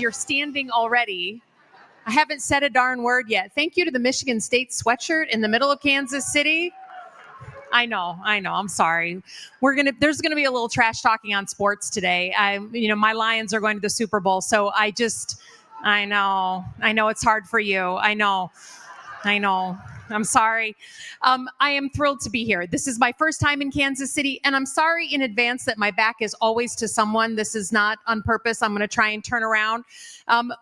you're standing already. I haven't said a darn word yet. Thank you to the Michigan State sweatshirt in the middle of Kansas City. I know. I'm sorry. There's gonna be a little trash talking on sports today. My Lions are going to the Super Bowl, so I know it's hard for you. I know. I'm sorry. I am thrilled to be here. This is my first time in Kansas City, and I'm sorry in advance that my back is always to someone. This is not on purpose. I'm going to try and turn around.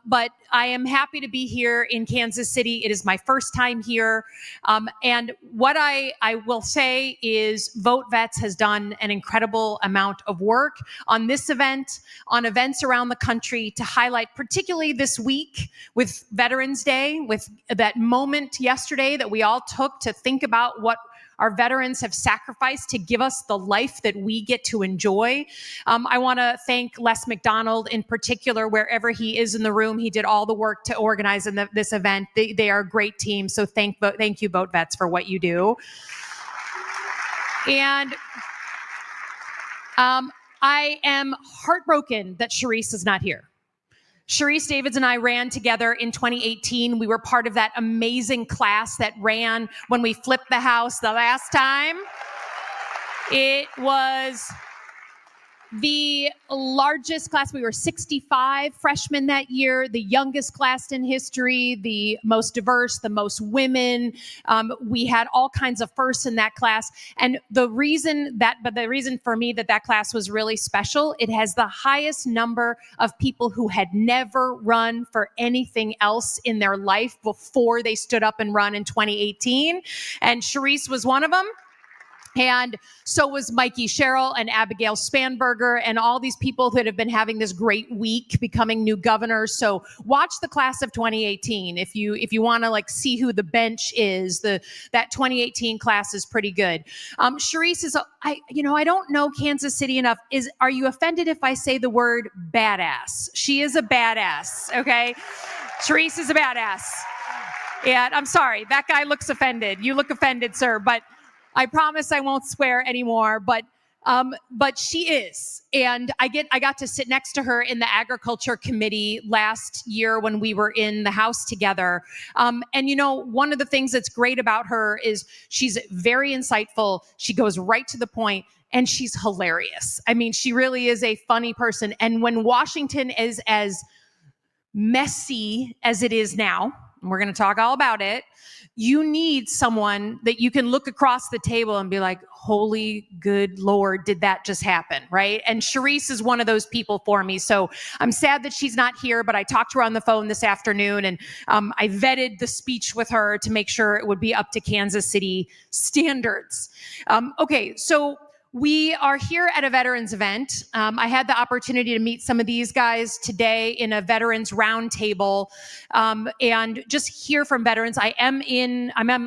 But I am happy to be here in Kansas City. It is my first time here. And what I will say is VoteVets has done an incredible amount of work on this event, on events around the country to highlight, particularly this week with Veterans Day, with that moment yesterday that we all took to think about what our veterans have sacrificed to give us the life that we get to enjoy. I want to thank Les McDonald in particular, wherever he is in the room. He did all the work to organize this event. They are a great team. So thank you, VoteVets, for what you do. And I am heartbroken that Sharice is not here. Sharice Davids and I ran together in 2018. We were part of that amazing class that ran when we flipped the house the last time. It was the largest class. We were 65 freshmen that year, the youngest class in history, the most diverse, the most women. We had all kinds of firsts in that class. And the reason for me that class was really special, it has the highest number of people who had never run for anything else in their life before they stood up and run in 2018. And Sharice was one of them. And so was Mikey Sherrill and Abigail Spanberger and all these people that have been having this great week becoming new governors. So watch the class of 2018 if you want to see who the bench is. That 2018 class is pretty good. Sharice is I don't know Kansas City enough. Are you offended if I say the word badass? She is a badass. Okay, Sharice is a badass. Yeah, I'm sorry. That guy looks offended. You look offended, sir, but I promise I won't swear anymore, but she is. And I got to sit next to her in the agriculture committee last year when we were in the House together. And one of the things that's great about her is she's very insightful. She goes right to the point, and she's hilarious. I mean, she really is a funny person. And when Washington is as messy as it is now, and we're going to talk all about it, you need someone that you can look across the table and be like, holy good Lord, did that just happen, right? And Sharice is one of those people for me. So I'm sad that she's not here, but I talked to her on the phone this afternoon, and I vetted the speech with her to make sure it would be up to Kansas City standards. Okay, so we are here at a veterans event. I had the opportunity to meet some of these guys today in a veterans roundtable, and just hear from veterans. I'm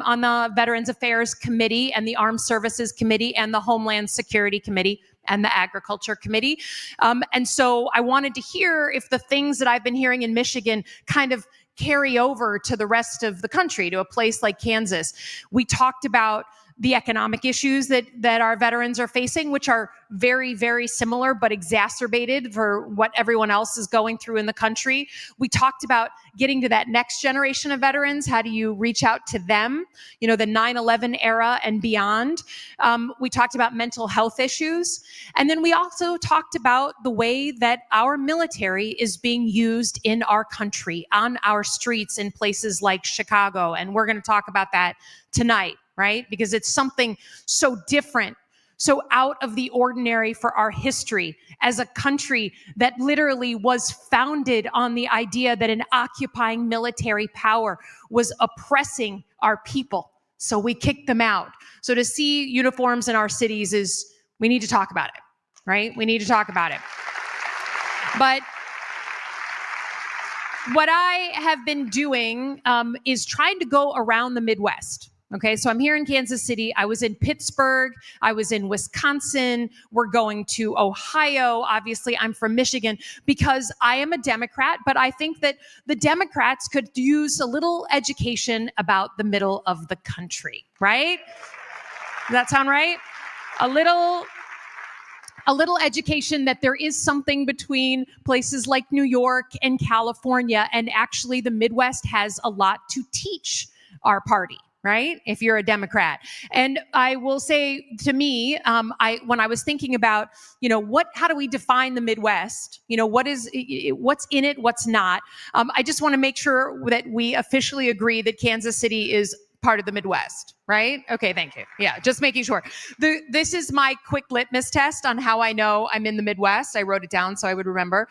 on the Veterans Affairs Committee and the Armed Services Committee and the Homeland Security Committee and the Agriculture Committee. And so I wanted to hear if the things that I've been hearing in Michigan kind of carry over to the rest of the country, to a place like Kansas. We talked about the economic issues that our veterans are facing, which are very, very similar, but exacerbated for what everyone else is going through in the country. We talked about getting to that next generation of veterans. How do you reach out to them? The 9/11 era and beyond. We talked about mental health issues. And then we also talked about the way that our military is being used in our country, on our streets in places like Chicago. And we're going to talk about that tonight, right? Because it's something so different, so out of the ordinary for our history as a country that literally was founded on the idea that an occupying military power was oppressing our people. So we kicked them out. So to see uniforms in our cities we need to talk about it, right? We need to talk about it. But what I have been doing is trying to go around the Midwest. Okay, so I'm here in Kansas City. I was in Pittsburgh. I was in Wisconsin. We're going to Ohio. Obviously, I'm from Michigan because I am a Democrat, but I think that the Democrats could use a little education about the middle of the country, right? Does that sound right? A little a little education that there is something between places like New York and California, and actually the Midwest has a lot to teach our party, right? If you're a Democrat. And I will say, to me, when I was thinking about, how do we define the Midwest? What's in it, what's not? I just want to make sure that we officially agree that Kansas City is part of the Midwest, right? Okay, thank you. Yeah, just making sure. This is my quick litmus test on how I know I'm in the Midwest. I wrote it down so I would remember.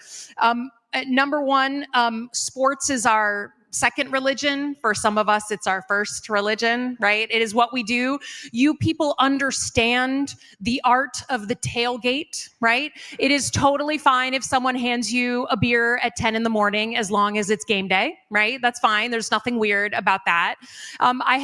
Number one, sports is our second religion. For some of us, it's our first religion, right? It is what we do. You people understand the art of the tailgate, right? It is totally fine if someone hands you a beer at 10 in the morning, as long as it's game day, right? That's fine. There's nothing weird about that. I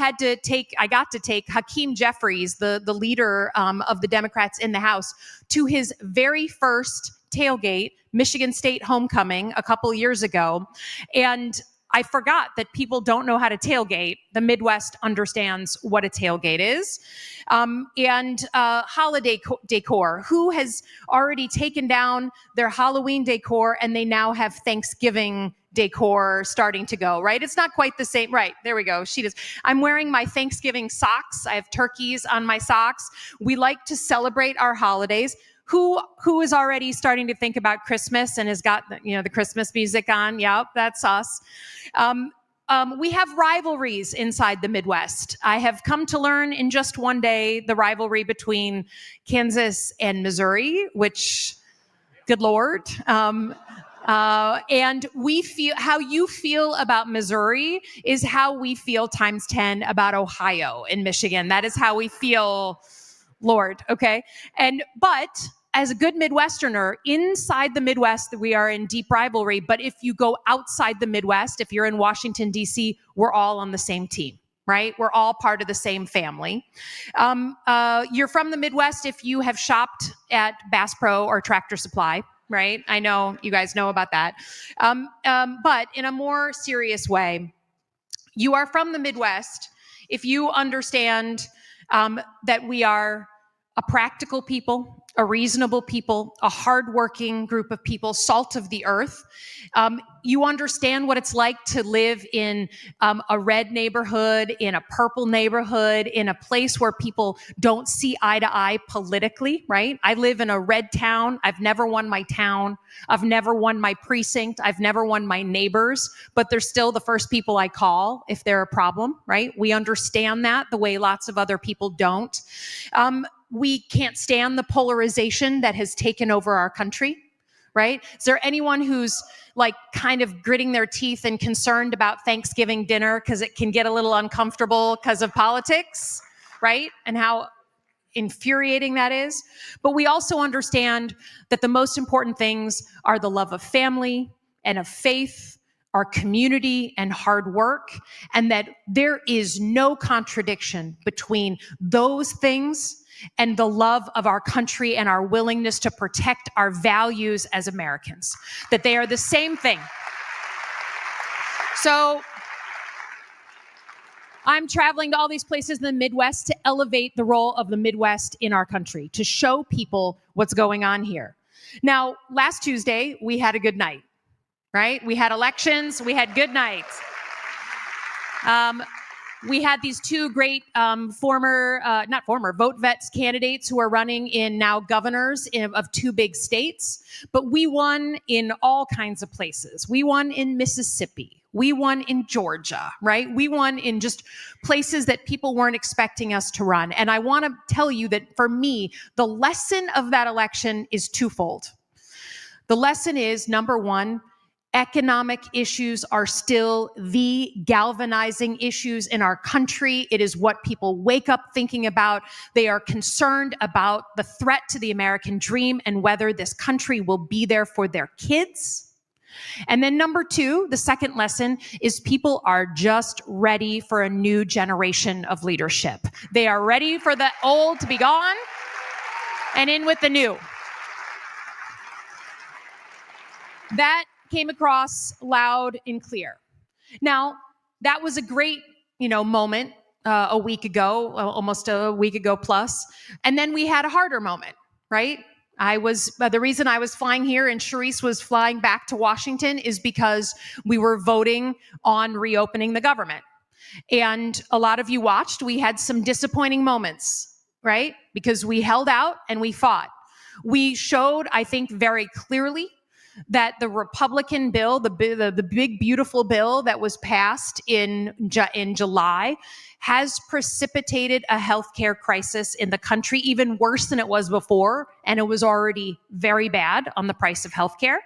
got to take Hakeem Jeffries, the leader of the Democrats in the House, to his very first tailgate, Michigan State homecoming, a couple years ago. And I forgot that people don't know how to tailgate. The Midwest understands what a tailgate is. And holiday decor. Who has already taken down their Halloween decor and they now have Thanksgiving decor starting to go, right? It's not quite the same. Right, there we go. She does. I'm wearing my Thanksgiving socks. I have turkeys on my socks. We like to celebrate our holidays. Who is already starting to think about Christmas and has got the Christmas music on? Yep, that's us. We have rivalries inside the Midwest. I have come to learn in just one day the rivalry between Kansas and Missouri, which, good Lord. And we feel how you feel about Missouri is how we feel times 10 about Ohio and Michigan. That is how we feel, Lord. Okay. But as a good Midwesterner, inside the Midwest, we are in deep rivalry. But if you go outside the Midwest, if you're in Washington, D.C., we're all on the same team, right? We're all part of the same family. You're from the Midwest if you have shopped at Bass Pro or Tractor Supply, right? I know you guys know about that. But in a more serious way, you are from the Midwest if you understand that we are a practical people, a reasonable people, a hardworking group of people, salt of the earth. You understand what it's like to live in a red neighborhood, in a purple neighborhood, in a place where people don't see eye to eye politically, right? I live in a red town. I've never won my town. I've never won my precinct. I've never won my neighbors, but they're still the first people I call if they're a problem, right? We understand that the way lots of other people don't. We can't stand the polarization that has taken over our country, right? Is there anyone who's kind of gritting their teeth and concerned about Thanksgiving dinner because it can get a little uncomfortable because of politics, right? And how infuriating that is. But we also understand that the most important things are the love of family and of faith, our community and hard work, and that there is no contradiction between those things and the love of our country and our willingness to protect our values as Americans, that they are the same thing. So I'm traveling to all these places in the Midwest to elevate the role of the Midwest in our country, to show people what's going on here. Now, last Tuesday, we had a good night, right? We had elections, we had good nights. We had these two great VoteVets candidates who are running in now governors of two big states, but we won in all kinds of places. We won in Mississippi. We won in Georgia, right? We won in just places that people weren't expecting us to run. And I want to tell you that for me, the lesson of that election is twofold. The lesson is, number one, economic issues are still the galvanizing issues in our country. It is what people wake up thinking about. They are concerned about the threat to the American dream and whether this country will be there for their kids. And then number two, the second lesson is people are just ready for a new generation of leadership. They are ready for the old to be gone and in with the new. That came across loud and clear. Now, that was a great, moment a week ago, almost a week ago plus. And then we had a harder moment, right? The reason I was flying here and Sharice was flying back to Washington is because we were voting on reopening the government. And a lot of you watched, we had some disappointing moments, right? Because we held out and we fought. We showed, I think, very clearly that the Republican bill, the big, beautiful bill that was passed in July, has precipitated a healthcare crisis in the country, even worse than it was before, and it was already very bad on the price of healthcare.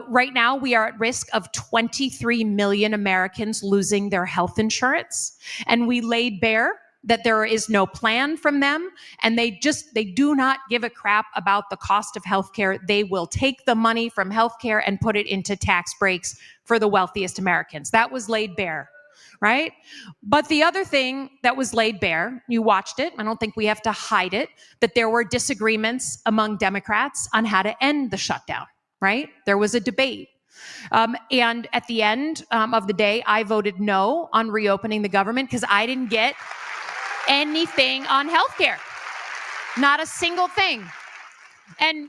Right now, we are at risk of 23 million Americans losing their health insurance, and we laid bare that there is no plan from them, and they do not give a crap about the cost of healthcare. They will take the money from healthcare and put it into tax breaks for the wealthiest Americans. That was laid bare, right? But the other thing that was laid bare, you watched it, I don't think we have to hide it, that there were disagreements among Democrats on how to end the shutdown, right? There was a debate. And at the end of the day, I voted no on reopening the government because I didn't get anything on healthcare, not a single thing. And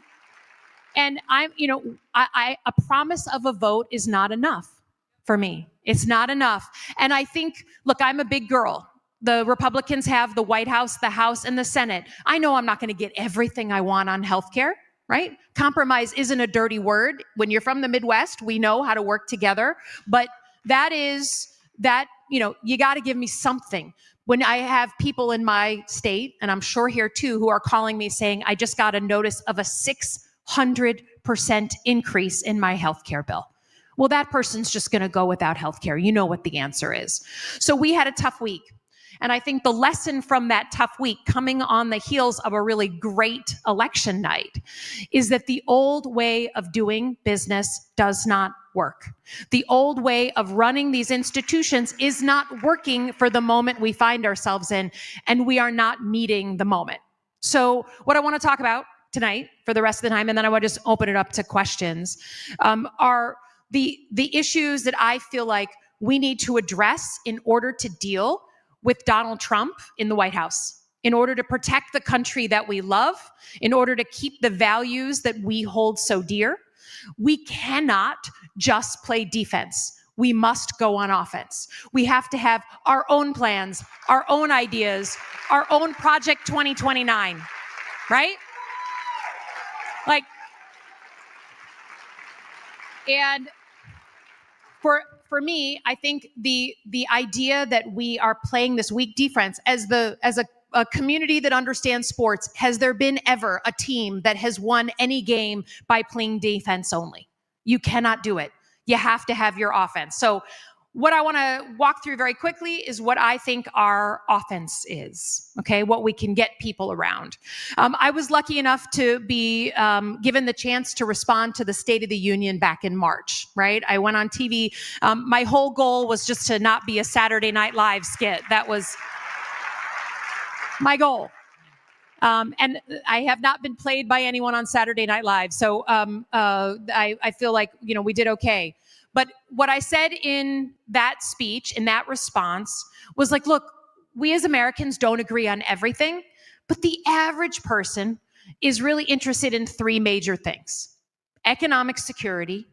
a promise of a vote is not enough for me. It's not enough. And I think, look, I'm a big girl. The Republicans have the White House, the House, and the Senate. I know I'm not going to get everything I want on healthcare, right? Compromise isn't a dirty word. When you're from the Midwest, we know how to work together. But you got to give me something. When I have people in my state, and I'm sure here too, who are calling me saying, I just got a notice of a 600% increase in my healthcare bill. Well, that person's just going to go without healthcare. You know what the answer is. So we had a tough week. And I think the lesson from that tough week, coming on the heels of a really great election night, is that the old way of doing business does not work. The old way of running these institutions is not working for the moment we find ourselves in, and we are not meeting the moment. So what I want to talk about tonight for the rest of the time, and then I want to just open it up to questions, are the issues that I feel like we need to address in order to deal with Donald Trump in the White House, in order to protect the country that we love, in order to keep the values that we hold so dear. We cannot just play defense. We must go on offense. We have to have our own plans, our own ideas, our own Project 2029, right? And for me, I think the idea that we are playing this weak defense as a community that understands sports, has there been ever a team that has won any game by playing defense only? You cannot do it. You have to have your offense. So what I want to walk through very quickly is what I think our offense is, okay? What we can get people around. I was lucky enough to be given the chance to respond to the State of the Union back in March, right? I went on TV. My whole goal was just to not be a Saturday Night Live skit. That was my goal. And I have not been played by anyone on Saturday Night Live. So I feel like, we did okay. But what I said in that speech, in that response, was like, look, we as Americans don't agree on everything, but the average person is really interested in three major things: economic security,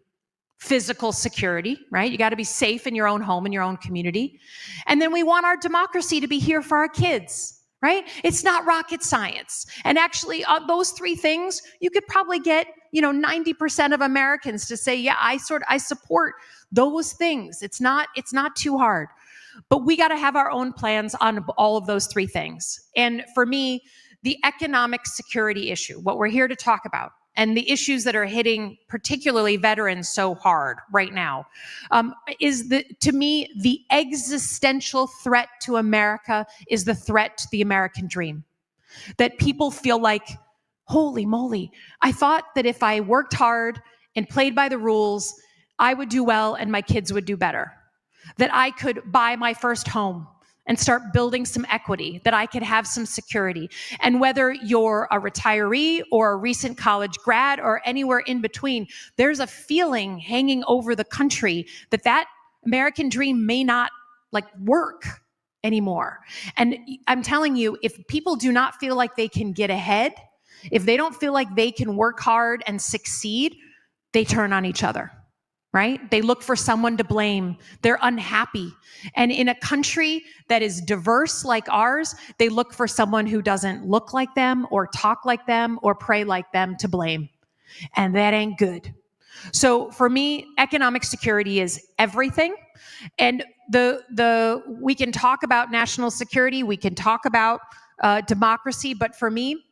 physical security, right? You got to be safe in your own home, in your own community. And then we want our democracy to be here for our kids, right? It's not rocket science. And actually, those three things, you could probably get 90% of Americans to say, yeah, I support those things. It's not too hard. But we got to have our own plans on all of those three things. And for me, the economic security issue, what we're here to talk about, and the issues that are hitting particularly veterans so hard right now, is to me, the existential threat to America is the threat to the American dream. That people feel like, holy moly, I thought that if I worked hard and played by the rules, I would do well and my kids would do better. That I could buy my first home and start building some equity, that I could have some security. And whether you're a retiree or a recent college grad or anywhere in between, there's a feeling hanging over the country that American dream may not work anymore. And I'm telling you, if people do not feel like they can get ahead, If they don't feel like they can work hard and succeed, they turn on each other, right? They look for someone to blame. They're unhappy. And in a country that is diverse like ours, they look for someone who doesn't look like them or talk like them or pray like them to blame. And that ain't good. So for me, economic security is everything. And we can talk about national security, we can talk about democracy, but for me,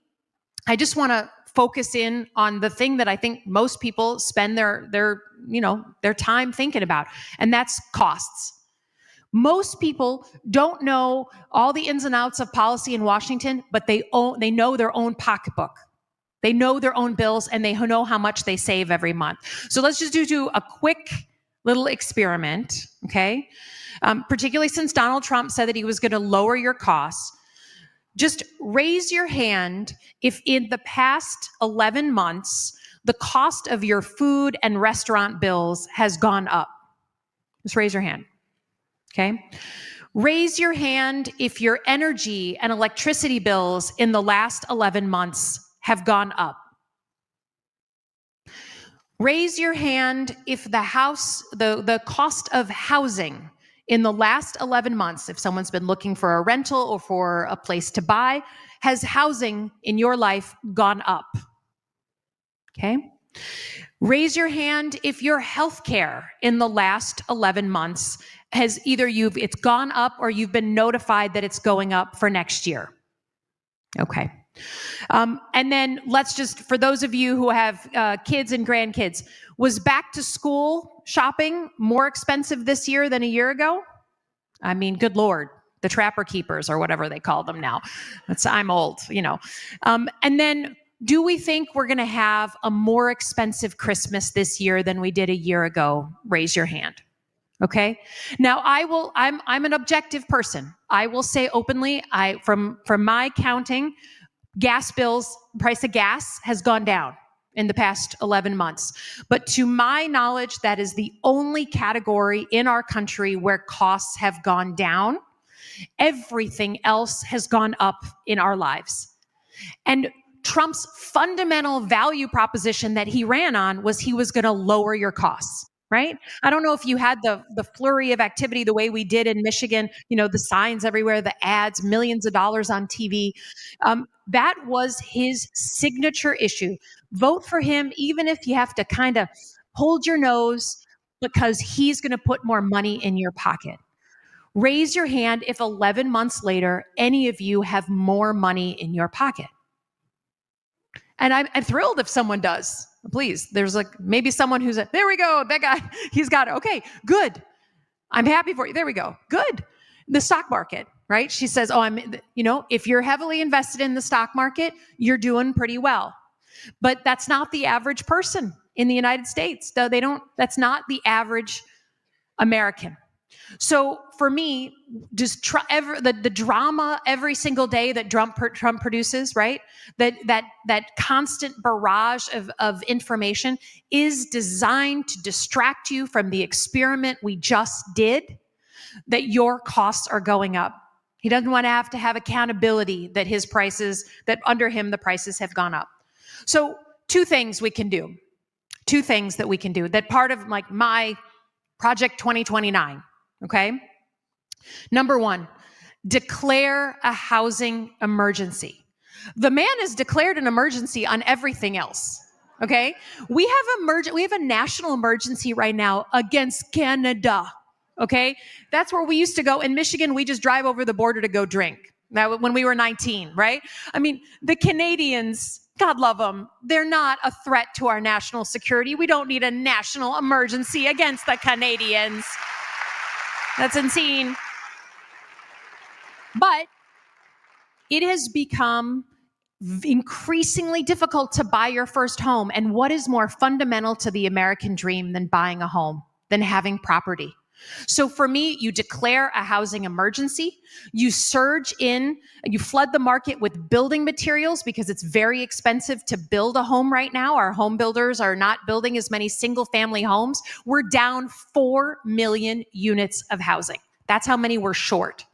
I just want to focus in on the thing that I think most people spend their time thinking about, and that's costs. Most people don't know all the ins and outs of policy in Washington, but they know their own pocketbook. They know their own bills, and they know how much they save every month. So let's just do a quick little experiment, okay? Particularly since Donald Trump said that he was going to lower your costs. Just raise your hand if in the past 11 months, the cost of your food and restaurant bills has gone up. Just raise your hand, okay? Raise your hand if your energy and electricity bills in the last 11 months have gone up. Raise your hand if the cost of housing in the last 11 months, if someone's been looking for a rental or for a place to buy, has housing in your life gone up? Okay. Raise your hand if your health care in the last 11 months has it's gone up or you've been notified that it's going up for next year. Okay. And then for those of you who have kids and grandkids, was back to school shopping more expensive this year than a year ago? I mean, good Lord, the trapper keepers or whatever they call them now. I'm old, And then do we think we're going to have a more expensive Christmas this year than we did a year ago? Raise your hand. Okay. Now I'm an objective person. I will say openly, from my counting, gas bills, price of gas has gone down in the past 11 months. But to my knowledge, that is the only category in our country where costs have gone down. Everything else has gone up in our lives. And Trump's fundamental value proposition that he ran on was he was going to lower your costs. Right? I don't know if you had the flurry of activity the way we did in Michigan, the signs everywhere, the ads, millions of dollars on TV. That was his signature issue. Vote for him, even if you have to kind of hold your nose, because he's going to put more money in your pocket. Raise your hand if 11 months later, any of you have more money in your pocket. And I'm thrilled if someone does. Please, there's maybe someone who's there we go, that guy, he's got it. Okay, good. I'm happy for you. There we go. Good. The stock market, right? She says, if you're heavily invested in the stock market, you're doing pretty well. But that's not the average person in the United States. That's not the average American. So for me, just the drama every single day that Trump produces, right? That constant barrage of information is designed to distract you from the experiment we just did, that your costs are going up. He doesn't want to have accountability that under him the prices have gone up. So two things we can do. That part of my Project 2029. Okay. Number one, declare a housing emergency. The man has declared an emergency on everything else. Okay. We have a national emergency right now against Canada. Okay. That's where we used to go. In Michigan, we just drive over the border to go drink. Now, when we were 19, right? I mean, the Canadians, God love them, they're not a threat to our national security. We don't need a national emergency against the Canadians. That's insane. But it has become increasingly difficult to buy your first home. And what is more fundamental to the American dream than buying a home, than having property? So for me, you declare a housing emergency, you flood the market with building materials because it's very expensive to build a home right now. Our home builders are not building as many single family homes. We're down 4 million units of housing. That's how many we're short.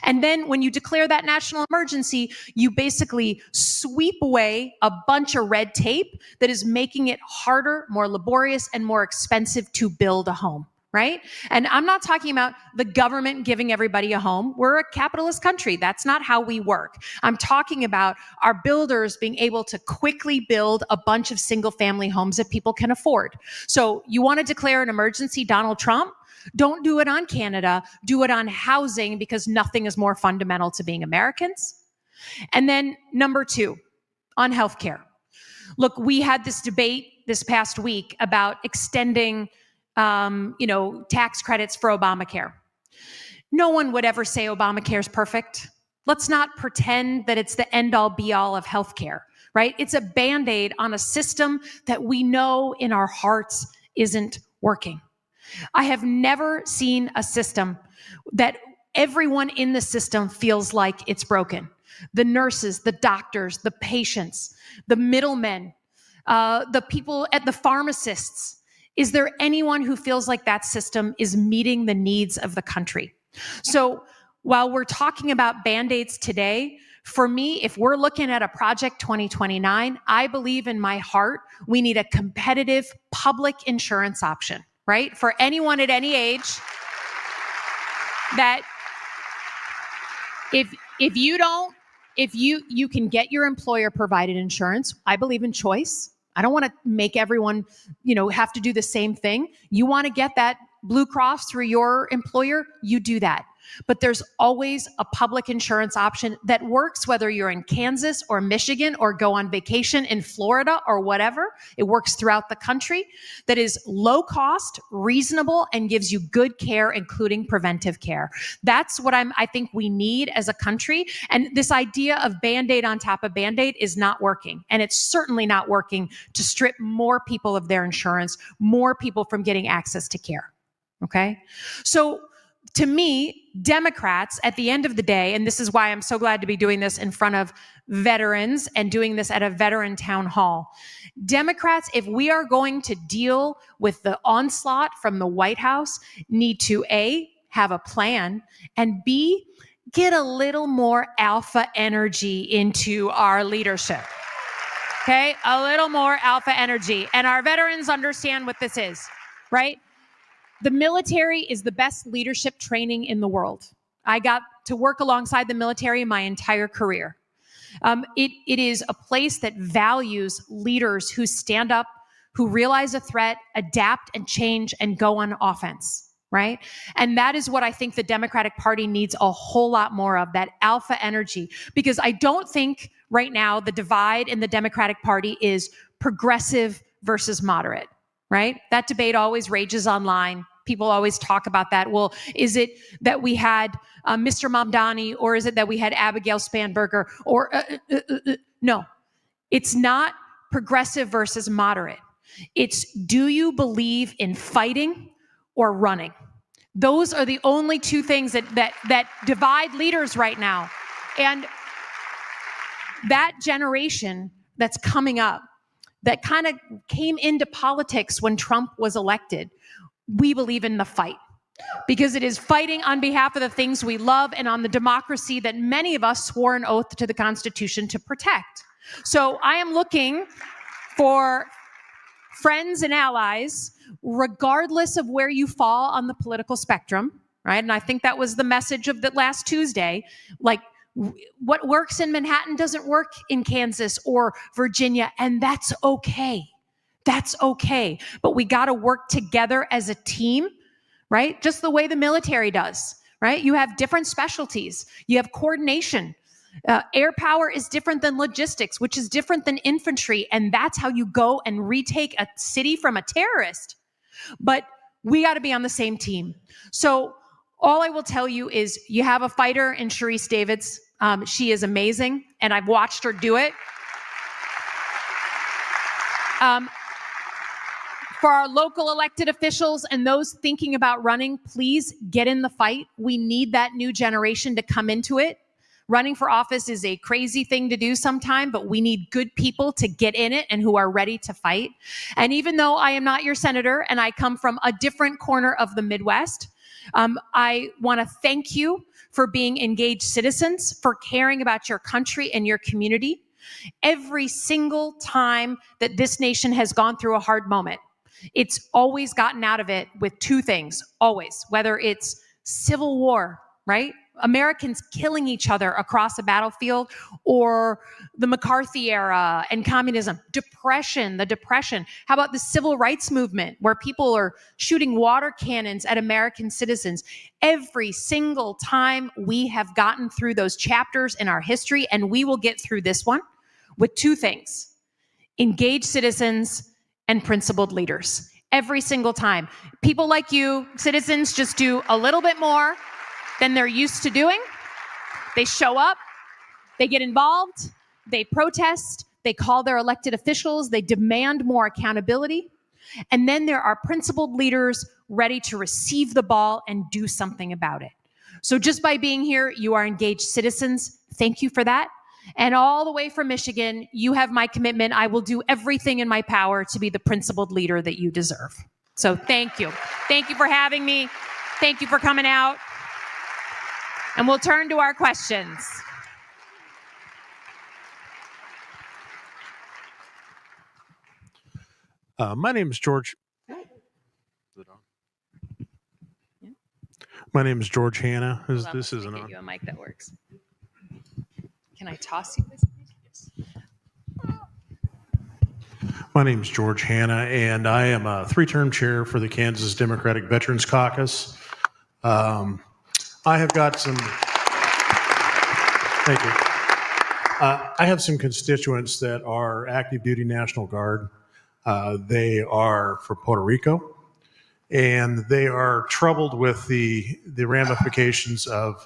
And then when you declare that national emergency, you basically sweep away a bunch of red tape that is making it harder, more laborious, and more expensive to build a home, right? And I'm not talking about the government giving everybody a home. We're a capitalist country. That's not how we work. I'm talking about our builders being able to quickly build a bunch of single-family homes that people can afford. So you want to declare an emergency, Donald Trump? Don't do it on Canada, do it on housing, because nothing is more fundamental to being Americans. And then number 2, on healthcare. Look, we had this debate this past week about extending, tax credits for Obamacare. No one would ever say Obamacare is perfect. Let's not pretend that it's the end-all be-all of healthcare, right? It's a Band-Aid on a system that we know in our hearts isn't working. I have never seen a system that everyone in the system feels like it's broken. The nurses, the doctors, the patients, the middlemen, the people at the pharmacists. Is there anyone who feels like that system is meeting the needs of the country? So while we're talking about Band-Aids today, for me, if we're looking at a Project 2029, I believe in my heart we need a competitive public insurance option, right? For anyone at any age, that if you can get your employer provided insurance. I believe in choice. I don't want to make everyone, have to do the same thing. You want to get that Blue Cross through your employer, you do that. But there's always a public insurance option that works, whether you're in Kansas or Michigan or go on vacation in Florida or whatever. It works throughout the country, that is low cost, reasonable, and gives you good care, including preventive care. That's what I think we need as a country. And this idea of Band-Aid on top of Band-Aid is not working. And it's certainly not working to strip more people of their insurance, more people from getting access to care. Okay? So to me, Democrats, at the end of the day, and this is why I'm so glad to be doing this in front of veterans and doing this at a veteran town hall. Democrats, if we are going to deal with the onslaught from the White House, need to A, have a plan, and B, get a little more alpha energy into our leadership. Okay? A little more alpha energy. And our veterans understand what this is, right? The military is the best leadership training in the world. I got to work alongside the military my entire career. It is a place that values leaders who stand up, who realize a threat, adapt and change, and go on offense, right? And that is what I think the Democratic Party needs a whole lot more of, that alpha energy. Because I don't think right now the divide in the Democratic Party is progressive versus moderate. Right? That debate always rages online. People always talk about that. Well, is it that we had Mr. Mamdani, or is it that we had Abigail Spanberger? Or no, it's not progressive versus moderate. It's, do you believe in fighting or running? Those are the only two things that divide leaders right now. And that generation that's coming up, that kind of came into politics when Trump was elected, we believe in the fight, because it is fighting on behalf of the things we love and on the democracy that many of us swore an oath to the Constitution to protect. So I am looking for friends and allies, regardless of where you fall on the political spectrum, right? And I think that was the message of the last Tuesday. Like, what works in Manhattan doesn't work in Kansas or Virginia, and that's okay. That's okay. But we got to work together as a team, right? Just the way the military does, right? You have different specialties. You have coordination. Air power is different than logistics, which is different than infantry, and that's how you go and retake a city from a terrorist. But we got to be on the same team. So all I will tell you is, you have a fighter in Sharice Davids. She is amazing, and I've watched her do it. For our local elected officials and those thinking about running, please get in the fight. We need that new generation to come into it. Running for office is a crazy thing to do sometime, but we need good people to get in it and who are ready to fight. And even though I am not your senator and I come from a different corner of the Midwest, I want to thank you for being engaged citizens, for caring about your country and your community. Every single time that this nation has gone through a hard moment, it's always gotten out of it with two things, always, whether it's civil war, right? Americans killing each other across a battlefield, or the McCarthy era and communism, the depression. How about the civil rights movement, where people are shooting water cannons at American citizens? Every single time we have gotten through those chapters in our history, and we will get through this one with two things: engaged citizens and principled leaders. Every single time. People like you, citizens, just do a little bit more than they're used to doing. They show up, they get involved, they protest, they call their elected officials, they demand more accountability. And then there are principled leaders ready to receive the ball and do something about it. So just by being here, you are engaged citizens. Thank you for that. And all the way from Michigan, you have my commitment. I will do everything in my power to be the principled leader that you deserve. So thank you. Thank you for having me. Thank you for coming out. And we'll turn to our questions. My name is George. My name is George Hanna. This isn't on. Get you a mic that works. Can I toss you this? My name is George Hanna, and I am a three-term chair for the Kansas Democratic Veterans Caucus. I have got some. Thank you. I have some constituents that are active duty National Guard. They are from Puerto Rico, and they are troubled with the ramifications of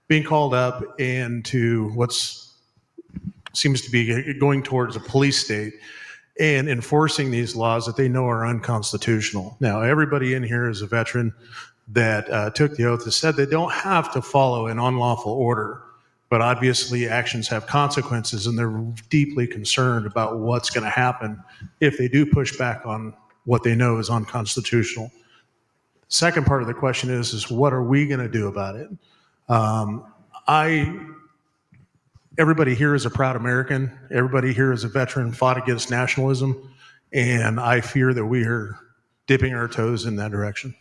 being called up into what's seems to be going towards a police state and enforcing these laws that they know are unconstitutional. Now, everybody in here is a veteran that took the oath and said they don't have to follow an unlawful order, but obviously actions have consequences, and they're deeply concerned about what's going to happen if they do push back on what they know is unconstitutional. The second part of the question is what are we going to do about it? Everybody here is a proud American. Everybody here is a veteran, fought against nationalism, and I fear that we are dipping our toes in that direction.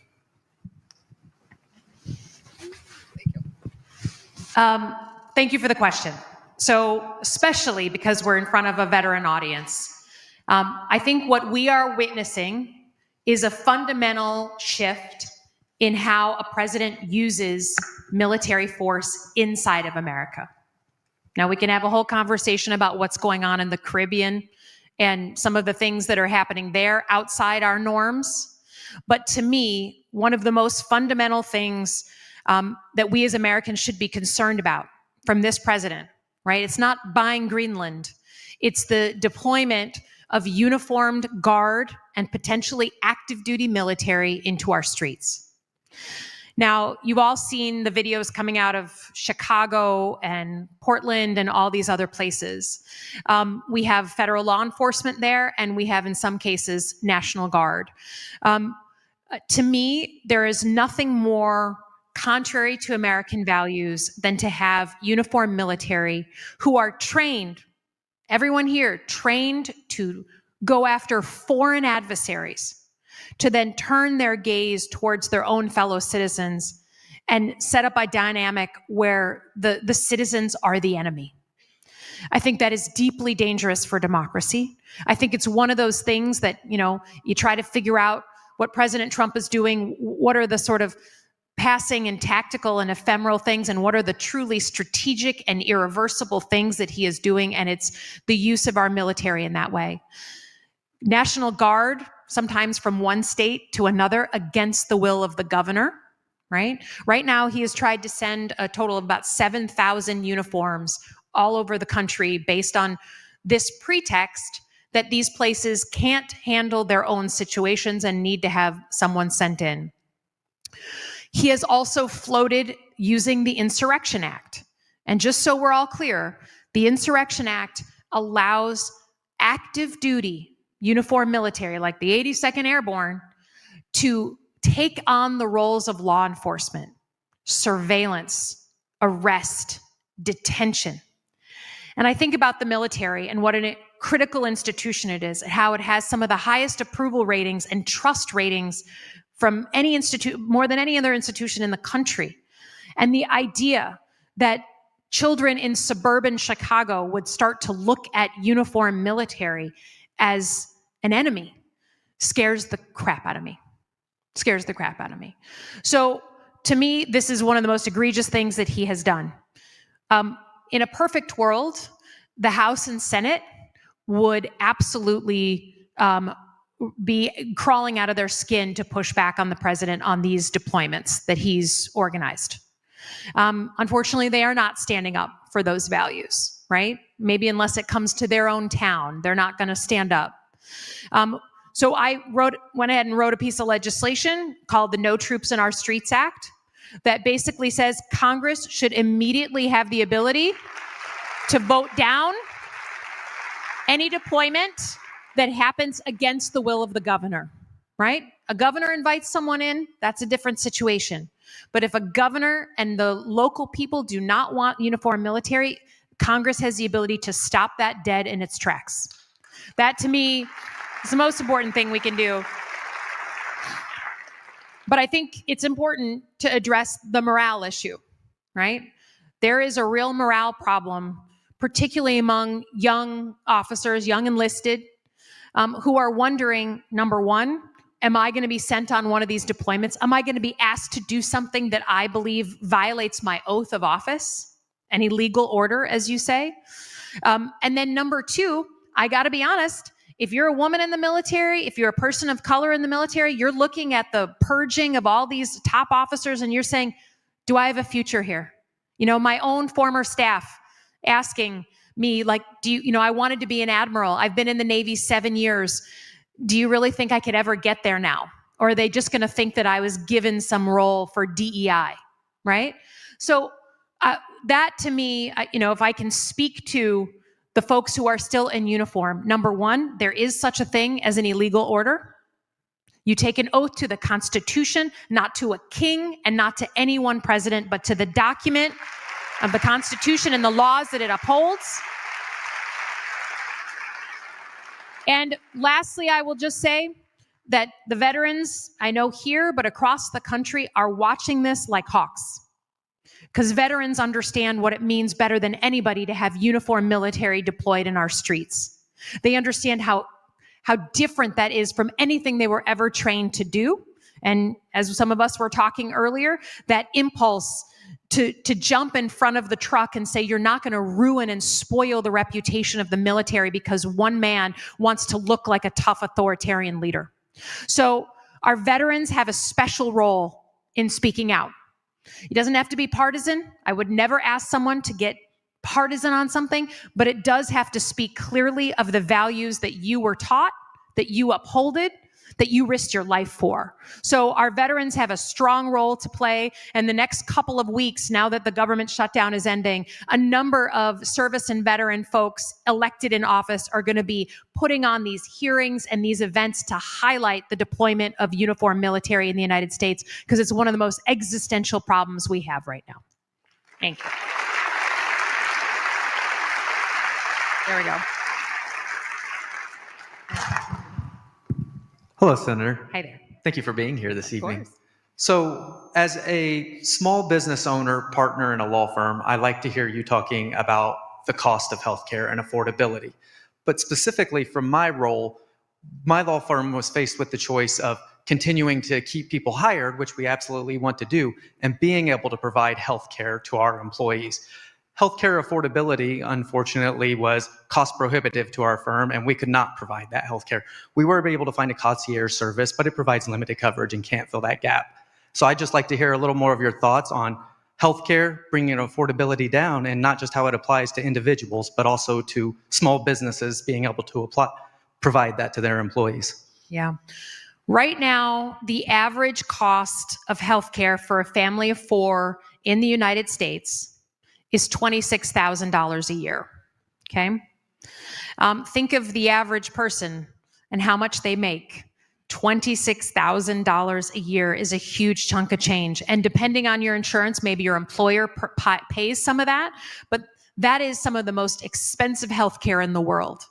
Thank you for the question. So, especially because we're in front of a veteran audience, I think what we are witnessing is a fundamental shift in how a president uses military force inside of America. Now, we can have a whole conversation about what's going on in the Caribbean and some of the things that are happening there outside our norms. But to me, one of the most fundamental things that we as Americans should be concerned about from this president, right? It's not buying Greenland. It's the deployment of uniformed guard and potentially active duty military into our streets. Now, you've all seen the videos coming out of Chicago and Portland and all these other places. We have federal law enforcement there, and we have, in some cases, National Guard. To me, there is nothing more contrary to American values than to have uniformed military who are trained, everyone here, trained to go after foreign adversaries, to then turn their gaze towards their own fellow citizens and set up a dynamic where the citizens are the enemy. I think that is deeply dangerous for democracy. I think it's one of those things that, you try to figure out what President Trump is doing, what are the sort of passing and tactical and ephemeral things, and what are the truly strategic and irreversible things that he is doing, and it's the use of our military in that way. National Guard, sometimes from one state to another against the will of the governor, right? Right now, he has tried to send a total of about 7,000 uniforms all over the country based on this pretext that these places can't handle their own situations and need to have someone sent in. He has also floated using the Insurrection Act. And just so we're all clear, the Insurrection Act allows active duty uniformed military like the 82nd Airborne to take on the roles of law enforcement, surveillance, arrest, detention. And I think about the military and what a critical institution it is, and how it has some of the highest approval ratings and trust ratings from any institute, more than any other institution in the country. And the idea that children in suburban Chicago would start to look at uniformed military as an enemy scares the crap out of me. Scares the crap out of me. So to me, this is one of the most egregious things that he has done. In a perfect world, the House and Senate would absolutely be crawling out of their skin to push back on the president on these deployments that he's organized. Unfortunately, they are not standing up for those values, right? Maybe unless it comes to their own town, they're not going to stand up. So I went ahead and wrote a piece of legislation called the No Troops in Our Streets Act that basically says Congress should immediately have the ability to vote down any deployment that happens against the will of the governor, right? A governor invites someone in, that's a different situation. But if a governor and the local people do not want uniformed military, Congress has the ability to stop that dead in its tracks. That, to me, is the most important thing we can do. But I think it's important to address the morale issue, right? There is a real morale problem, particularly among young officers, young enlisted, who are wondering, number one, am I going to be sent on one of these deployments? Am I going to be asked to do something that I believe violates my oath of office, any legal order, as you say? And then number two, I got to be honest, if you're a woman in the military, if you're a person of color in the military, you're looking at the purging of all these top officers and you're saying, do I have a future here? You know, my own former staff asking me, like, I wanted to be an admiral. I've been in the Navy 7 years. Do you really think I could ever get there now? Or are they just going to think that I was given some role for DEI, right? So that to me, if I can speak to the folks who are still in uniform, number one, there is such a thing as an illegal order. You take an oath to the Constitution, not to a king and not to any one president, but to the document of the Constitution and the laws that it upholds. And lastly, I will just say that the veterans, I know here, but across the country, are watching this like hawks. Because veterans understand what it means better than anybody to have uniformed military deployed in our streets. They understand how different that is from anything they were ever trained to do. And as some of us were talking earlier, that impulse to jump in front of the truck and say, you're not going to ruin and spoil the reputation of the military because one man wants to look like a tough authoritarian leader. So our veterans have a special role in speaking out. It doesn't have to be partisan. I would never ask someone to get partisan on something, but it does have to speak clearly of the values that you were taught, that you upholded, that you risked your life for. So our veterans have a strong role to play. And the next couple of weeks, now that the government shutdown is ending, a number of service and veteran folks elected in office are going to be putting on these hearings and these events to highlight the deployment of uniformed military in the United States, because it's one of the most existential problems we have right now. Thank you. There we go. Hello, Senator. Hi there. Thank you for being here this evening. Of course. So, as a small business owner, partner in a law firm, I like to hear you talking about the cost of healthcare and affordability. But specifically from my role, my law firm was faced with the choice of continuing to keep people hired, which we absolutely want to do, and being able to provide healthcare to our employees. Healthcare affordability, unfortunately, was cost prohibitive to our firm, and we could not provide that healthcare. We were able to find a concierge service, but it provides limited coverage and can't fill that gap. So I'd just like to hear a little more of your thoughts on healthcare, bringing affordability down, and not just how it applies to individuals, but also to small businesses being able to provide that to their employees. Yeah. Right now, the average cost of healthcare for a family of four in the United States is $26,000 a year, okay? Think of the average person and how much they make. $26,000 a year is a huge chunk of change. And depending on your insurance, maybe your employer pays some of that, but that is some of the most expensive healthcare in the world.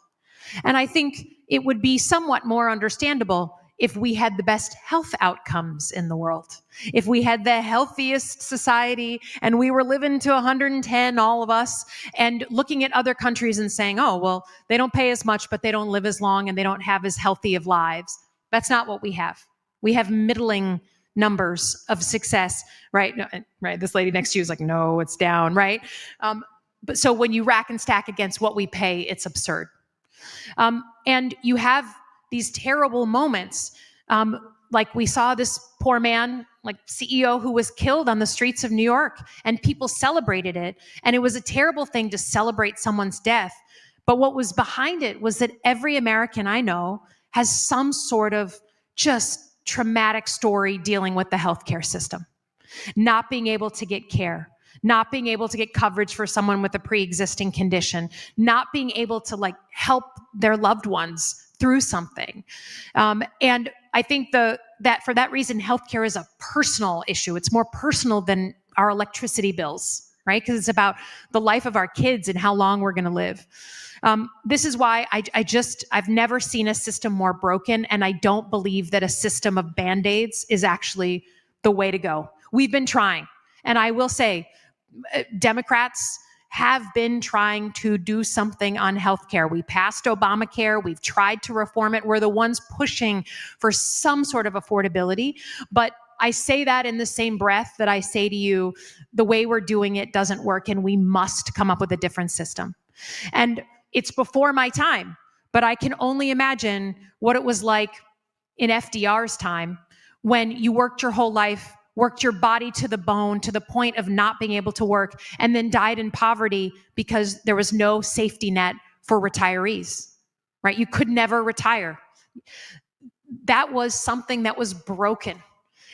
And I think it would be somewhat more understandable if we had the best health outcomes in the world. If we had the healthiest society and we were living to 110, all of us, and looking at other countries and saying, oh, well, they don't pay as much, but they don't live as long and they don't have as healthy of lives. That's not what we have. We have middling numbers of success, right? Right. This lady next to you is like, no, it's down, right? But so when you rack and stack against what we pay, it's absurd. And you have these terrible moments, like we saw this poor man, like CEO, who was killed on the streets of New York, and people celebrated it. And it was a terrible thing to celebrate someone's death. But what was behind it was that every American I know has some sort of just traumatic story dealing with the healthcare system, not being able to get care, not being able to get coverage for someone with a pre-existing condition, not being able to help their loved ones through something. And I think that for that reason, healthcare is a personal issue. It's more personal than our electricity bills, right? Because it's about the life of our kids and how long we're going to live. This is why I've never seen a system more broken, and I don't believe that a system of Band-Aids is actually the way to go. We've been trying, and I will say, Democrats have been trying to do something on healthcare. We passed Obamacare. We've tried to reform it. We're the ones pushing for some sort of affordability. But I say that in the same breath that I say to you, the way we're doing it doesn't work, and we must come up with a different system. And it's before my time, but I can only imagine what it was like in FDR's time when you worked your whole life, worked your body to the bone to the point of not being able to work, and then died in poverty because there was no safety net for retirees, right? You could never retire. That was something that was broken.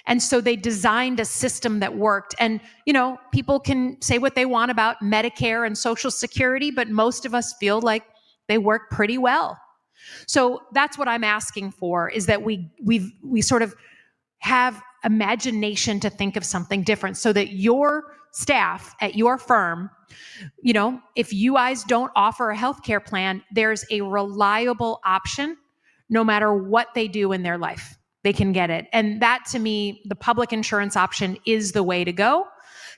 And so they designed a system that worked. And, people can say what they want about Medicare and Social Security, but most of us feel like they work pretty well. So that's what I'm asking for, is that we sort of have imagination to think of something different so that your staff at your firm, if you guys don't offer a healthcare plan, there's a reliable option no matter what they do in their life. They can get it. And that, to me, the public insurance option is the way to go,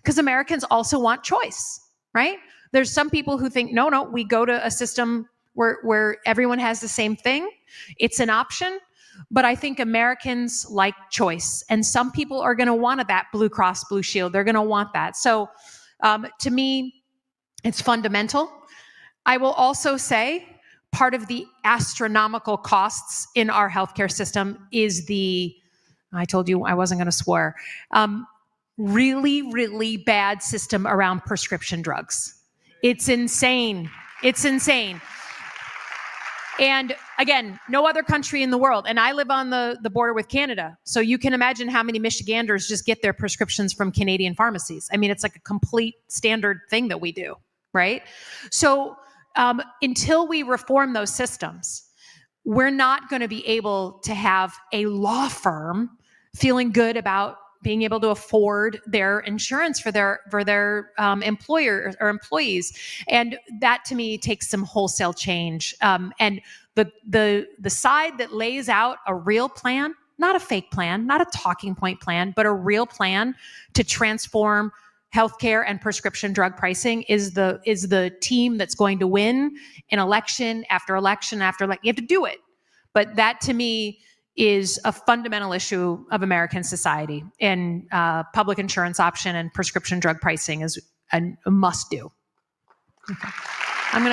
because Americans also want choice, right? There's some people who think, no, we go to a system where everyone has the same thing. It's an option. But I think Americans like choice. And some people are going to want that Blue Cross Blue Shield. They're going to want that. So to me, it's fundamental. I will also say part of the astronomical costs in our healthcare system is I told you I wasn't going to swear, really, really bad system around prescription drugs. It's insane. It's insane. And again, no other country in the world. And I live on the border with Canada. So you can imagine how many Michiganders just get their prescriptions from Canadian pharmacies. I mean, it's like a complete standard thing that we do, right? So until we reform those systems, we're not going to be able to have a law firm feeling good about being able to afford their insurance for their employer or employees. And that, to me, takes some wholesale change. And the side that lays out a real plan, not a fake plan, not a talking point plan, but a real plan to transform healthcare and prescription drug pricing is the team that's going to win in election after election after election. You have to do it. But that, to me, is a fundamental issue of American society, and public insurance option and prescription drug pricing is a must do. Okay. I'm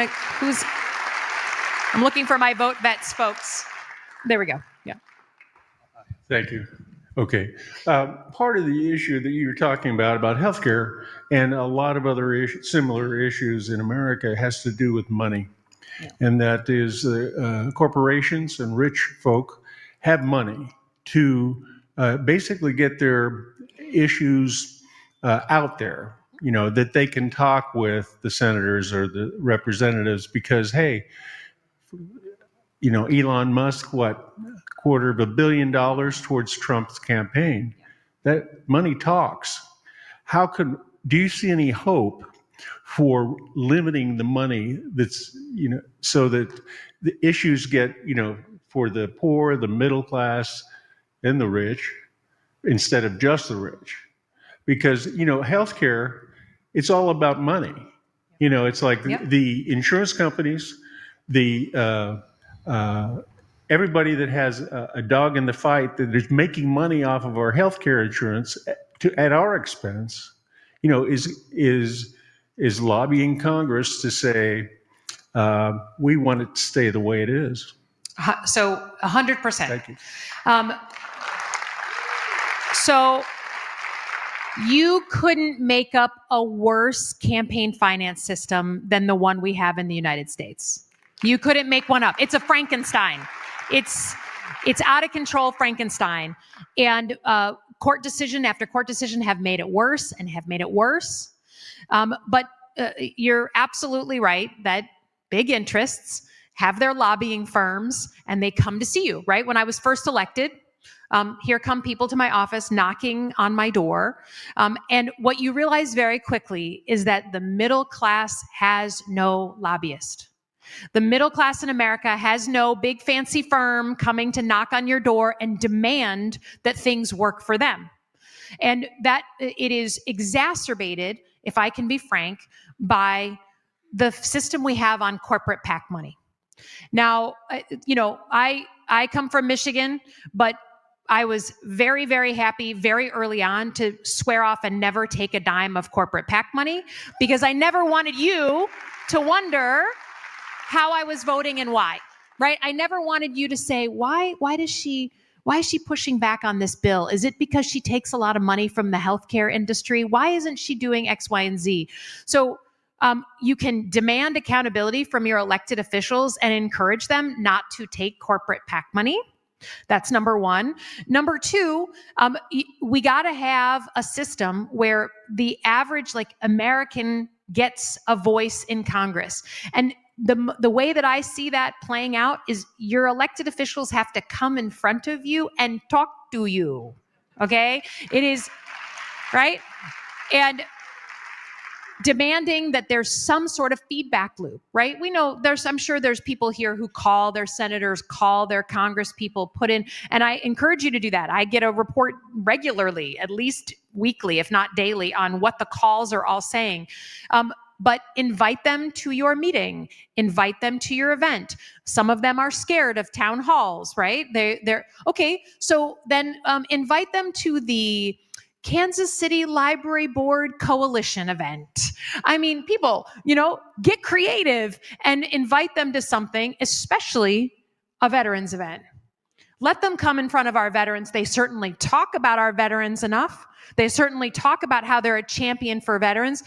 looking for my VoteVets folks. There we go. Yeah. Thank you. Okay. Part of the issue that you were talking about healthcare and a lot of other similar issues in America has to do with money. Yeah. And that is corporations and rich folk have money to basically get their issues out there, that they can talk with the senators or the representatives because, hey, Elon Musk, $250 million towards Trump's campaign. That money talks. Do you see any hope for limiting the money that's, so that the issues get, for the poor, the middle class, and the rich, instead of just the rich? Because, healthcare, it's all about money. It's like the insurance companies, everybody that has a dog in the fight that is making money off of our healthcare insurance at our expense, is lobbying Congress to say we want it to stay the way it is. So 100%. Thank you. So you couldn't make up a worse campaign finance system than the one we have in the United States. You couldn't make one up. It's a Frankenstein. It's out of control Frankenstein. And court decision after court decision have made it worse and have made it worse. But you're absolutely right that big interests have their lobbying firms and they come to see you, right? When I was first elected, here come people to my office knocking on my door. And what you realize very quickly is that the middle class has no lobbyist. The middle class in America has no big fancy firm coming to knock on your door and demand that things work for them. And that it is exacerbated, if I can be frank, by the system we have on corporate PAC money. Now, I come from Michigan, but I was very, very happy very early on to swear off and never take a dime of corporate PAC money, because I never wanted you to wonder how I was voting and why, right? I never wanted you to say, why is she pushing back on this bill? Is it because she takes a lot of money from the healthcare industry? Why isn't she doing X, Y, and Z? So you can demand accountability from your elected officials and encourage them not to take corporate PAC money. That's number one. Number two, we got to have a system where the average American gets a voice in Congress. And the way that I see that playing out is your elected officials have to come in front of you and talk to you. Okay? It is, right? And demanding that there's some sort of feedback loop, right? We know I'm sure there's people here who call their senators, call their Congress people, put in, and I encourage you to do that. I get a report regularly, at least weekly, if not daily, on what the calls are all saying. But invite them to your meeting, invite them to your event. Some of them are scared of town halls, right? They're okay. So then invite them to the Kansas City Library Board Coalition event. I mean, people, get creative and invite them to something, especially a veterans event. Let them come in front of our veterans. They certainly talk about our veterans enough. They certainly talk about how they're a champion for veterans.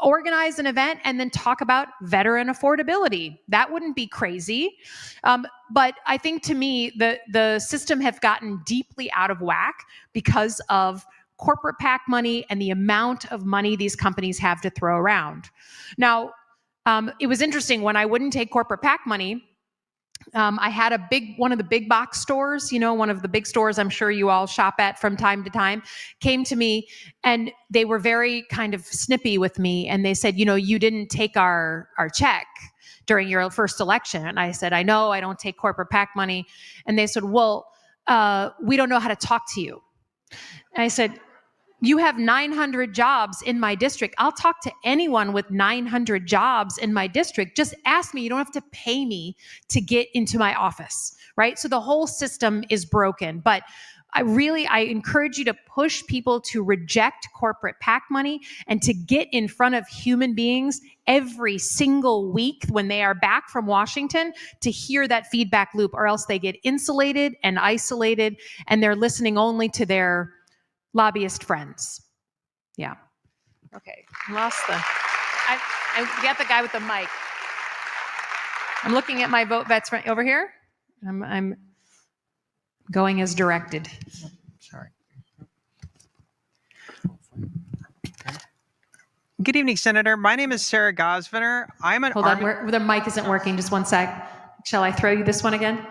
Organize an event and then talk about veteran affordability. That wouldn't be crazy. But I think, to me, the system has gotten deeply out of whack because of corporate PAC money and the amount of money these companies have to throw around. Now, it was interesting when I wouldn't take corporate PAC money. I had one of the big box stores, one of the big stores I'm sure you all shop at from time to time, came to me and they were very kind of snippy with me. And they said, you didn't take our check during your first election. And I said, I know I don't take corporate PAC money. And they said, well, we don't know how to talk to you. And I said, you have 900 jobs in my district. I'll talk to anyone with 900 jobs in my district. Just ask me. You don't have to pay me to get into my office, right? So the whole system is broken. But I encourage you to push people to reject corporate PAC money and to get in front of human beings every single week when they are back from Washington to hear that feedback loop, or else they get insulated and isolated and they're listening only to their lobbyist friends. Yeah. Okay. I got the guy with the mic. I'm looking at my VoteVets friend over here. I'm going as directed. Sorry. Good evening, Senator. My name is Sarah Gosvener. Hold on, the mic isn't working. Just one sec. Shall I throw you this one again?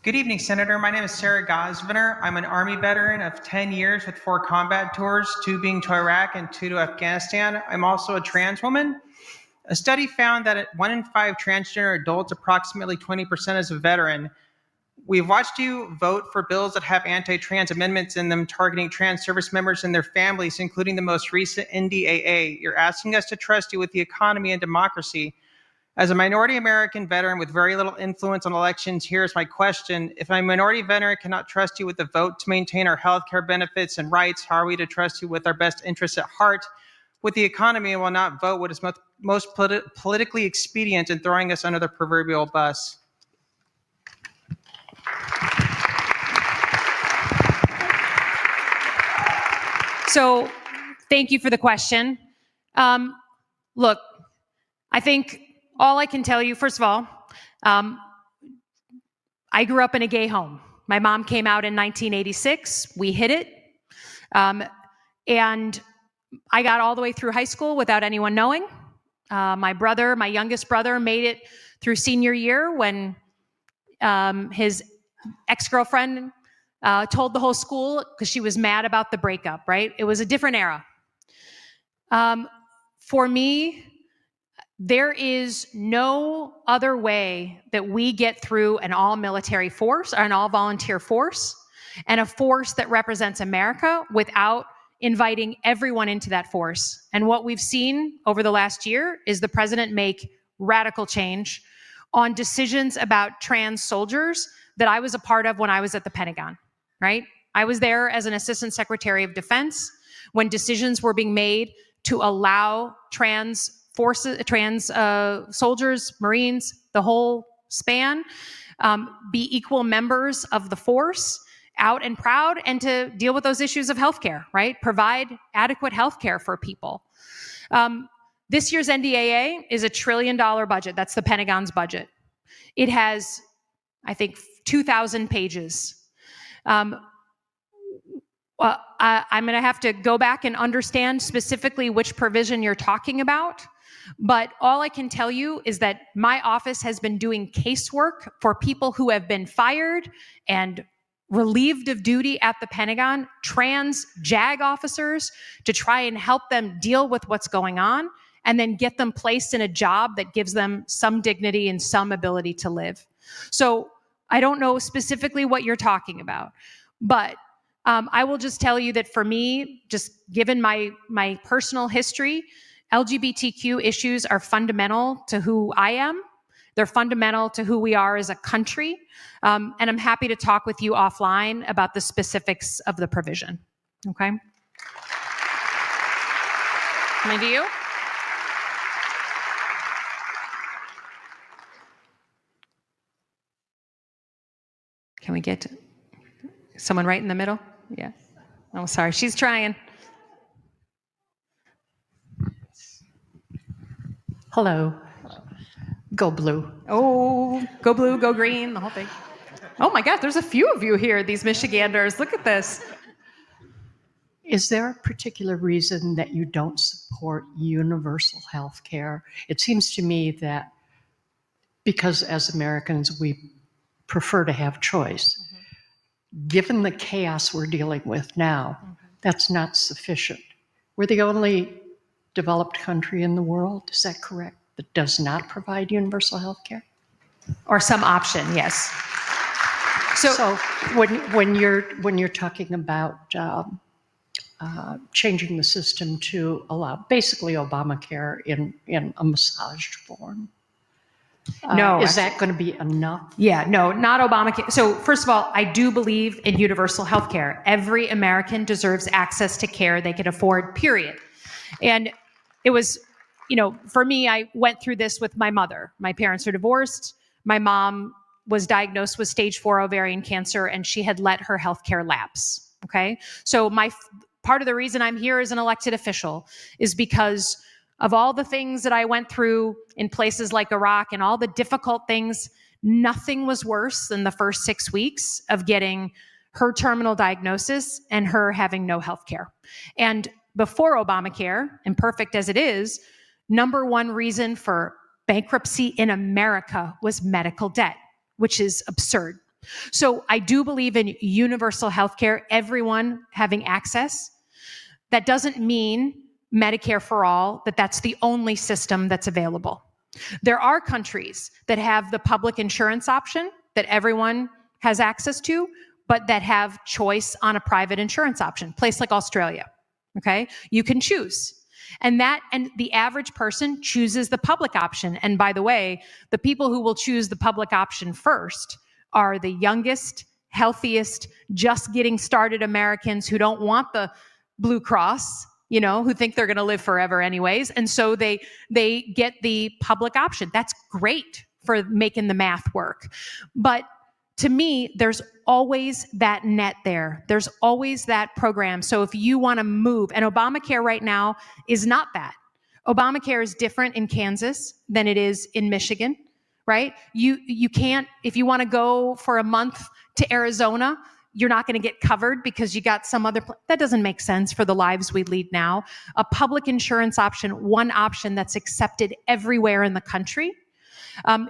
Good evening, Senator. My name is Sarah Gosviner. I'm an Army veteran of 10 years with 4 combat tours, 2 being to Iraq and 2 to Afghanistan. I'm also a trans woman. A study found that 1 in 5 transgender adults, approximately 20%, is a veteran. We've watched you vote for bills that have anti-trans amendments in them targeting trans service members and their families, including the most recent NDAA. You're asking us to trust you with the economy and democracy. As a minority American veteran with very little influence on elections, here's my question. If a minority veteran cannot trust you with the vote to maintain our health care benefits and rights, how are we to trust you with our best interests at heart with the economy and will not vote what is most politically expedient in throwing us under the proverbial bus? So thank you for the question. Look, I think all I can tell you, first of all, I grew up in a gay home. My mom came out in 1986. We hid it. And I got all the way through high school without anyone knowing. My youngest brother, made it through senior year when his ex-girlfriend told the whole school because she was mad about the breakup, right? It was a different era. For me, there is no other way that we get through an all-military force or an all-volunteer force and a force that represents America without inviting everyone into that force. And what we've seen over the last year is the president make radical change on decisions about trans soldiers that I was a part of when I was at the Pentagon, right? I was there as an Assistant Secretary of Defense when decisions were being made to allow trans soldiers, Marines, the whole span, be equal members of the force, out and proud, and to deal with those issues of healthcare, right? Provide adequate healthcare for people. This year's NDAA is $1 trillion budget. That's the Pentagon's budget. It has, I think, 2,000 pages. I'm going to have to go back and understand specifically which provision you're talking about. But all I can tell you is that my office has been doing casework for people who have been fired and relieved of duty at the Pentagon, trans JAG officers, to try and help them deal with what's going on and then get them placed in a job that gives them some dignity and some ability to live. So I don't know specifically what you're talking about, but I will just tell you that for me, just given my personal history, LGBTQ issues are fundamental to who I am. They're fundamental to who we are as a country. And I'm happy to talk with you offline about the specifics of the provision. Okay? Coming to you. Can we get to someone right in the middle? Yeah. Oh, sorry. She's trying. Hello. Go blue. Oh, go blue, go green, the whole thing. Oh my God, there's a few of you here, these Michiganders. Look at this. Is there a particular reason that you don't support universal health care? It seems to me that because as Americans, we prefer to have choice. Given the chaos we're dealing with now, that's not sufficient. We're the only developed country in the world, is that correct, that does not provide universal health care? Or some option, yes. So when you're talking about changing the system to allow basically Obamacare in a massaged form, no, is that going to be enough? Yeah, no, not Obamacare. So first of all, I do believe in universal health care. Every American deserves access to care they can afford, period. And it was, for me, I went through this with my mother. My parents are divorced. My mom was diagnosed with stage 4 ovarian cancer, and she had let her healthcare lapse. Okay. So part of the reason I'm here as an elected official is because of all the things that I went through in places like Iraq and all the difficult things. Nothing was worse than the first 6 weeks of getting her terminal diagnosis and her having no healthcare. And before Obamacare, imperfect as it is, number one reason for bankruptcy in America was medical debt, which is absurd. So I do believe in universal health care, everyone having access. That doesn't mean Medicare for all, that's the only system that's available. There are countries that have the public insurance option that everyone has access to, but that have choice on a private insurance option, place like Australia, okay? You can choose. And the average person chooses the public option. And by the way, the people who will choose the public option first are the youngest, healthiest, just getting started Americans who don't want the Blue Cross, who think they're going to live forever anyways. And so they get the public option. That's great for making the math work. But to me, there's always that net there. There's always that program. So if you want to move, and Obamacare right now is not that. Obamacare is different in Kansas than it is in Michigan, right? You can't, if you want to go for a month to Arizona, you're not going to get covered because you got some other, that doesn't make sense for the lives we lead now. A public insurance option, one option that's accepted everywhere in the country,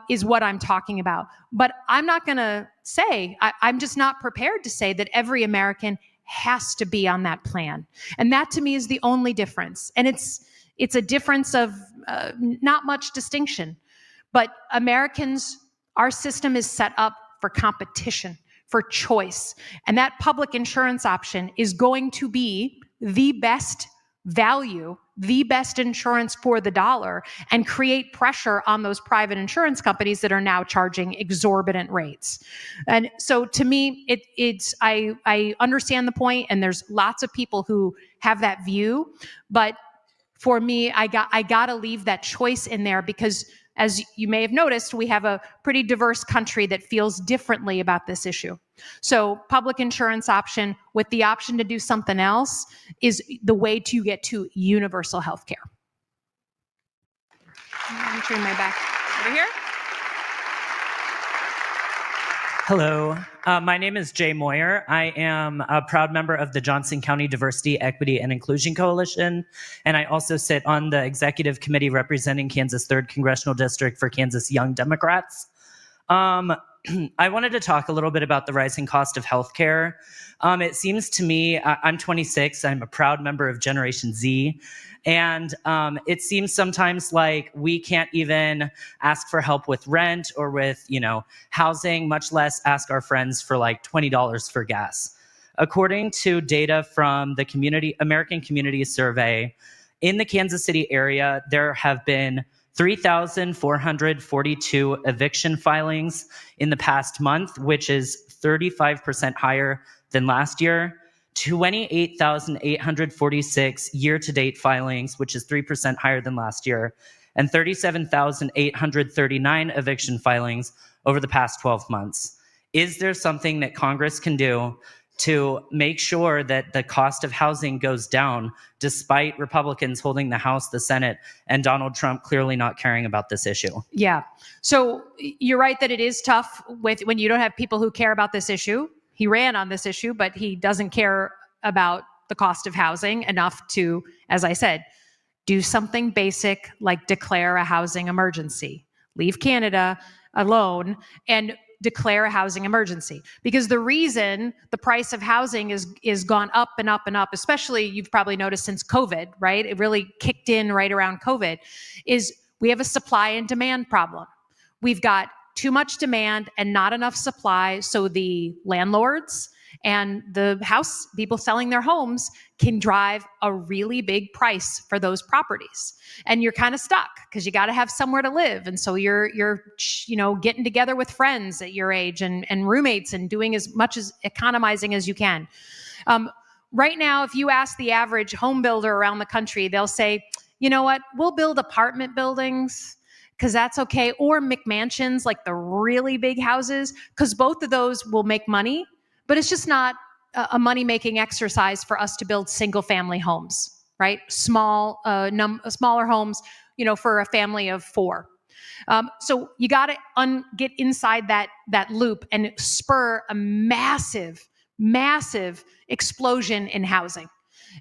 is what I'm talking about. But I'm not going to say, I'm just not prepared to say that every American has to be on that plan. And that to me is the only difference. And it's a difference of not much distinction. But Americans, our system is set up for competition, for choice. And that public insurance option is going to be the best value, the best insurance for the dollar, and create pressure on those private insurance companies that are now charging exorbitant rates. And so to me, I understand the point, and there's lots of people who have that view, but for me, I got to leave that choice in there because, as you may have noticed, we have a pretty diverse country that feels differently about this issue. So public insurance option with the option to do something else is the way to get to universal health care. I'm turning my back over here. Hello, my name is Jay Moyer. I am a proud member of the Johnson County Diversity, Equity, and Inclusion Coalition, and I also sit on the executive committee representing Kansas 3rd Congressional District for Kansas Young Democrats. I wanted to talk a little bit about the rising cost of healthcare. It seems to me, I'm 26, I'm a proud member of Generation Z, and it seems sometimes like we can't even ask for help with rent or with, housing, much less ask our friends for like $20 for gas. According to data from the American Community Survey, in the Kansas City area, there have been 3,442 eviction filings in the past month, which is 35% higher than last year. 28,846 year-to-date filings, which is 3% higher than last year, and 37,839 eviction filings over the past 12 months. Is there something that Congress can do to make sure that the cost of housing goes down despite Republicans holding the House, the Senate, and Donald Trump clearly not caring about this issue? Yeah. So you're right that it is tough when you don't have people who care about this issue. He ran on this issue, but he doesn't care about the cost of housing enough to, as I said, do something basic like declare a housing emergency. Leave Canada alone and declare a housing emergency. Because the reason the price of housing is gone up and up and up, especially you've probably noticed since COVID, right? It really kicked in right around COVID, is we have a supply and demand problem. We've got too much demand and not enough supply, so the landlords and the house people selling their homes can drive a really big price for those properties. And you're kind of stuck because you got to have somewhere to live. And so you're getting together with friends at your age and roommates and doing as much as economizing as you can. Right now, if you ask the average home builder around the country, they'll say, you know what, we'll build apartment buildings because that's okay, or McMansions, like the really big houses, because both of those will make money. But it's just not a money-making exercise for us to build single-family homes, right? Smaller homes, for a family of 4. So you got to get inside that loop and spur a massive, massive explosion in housing.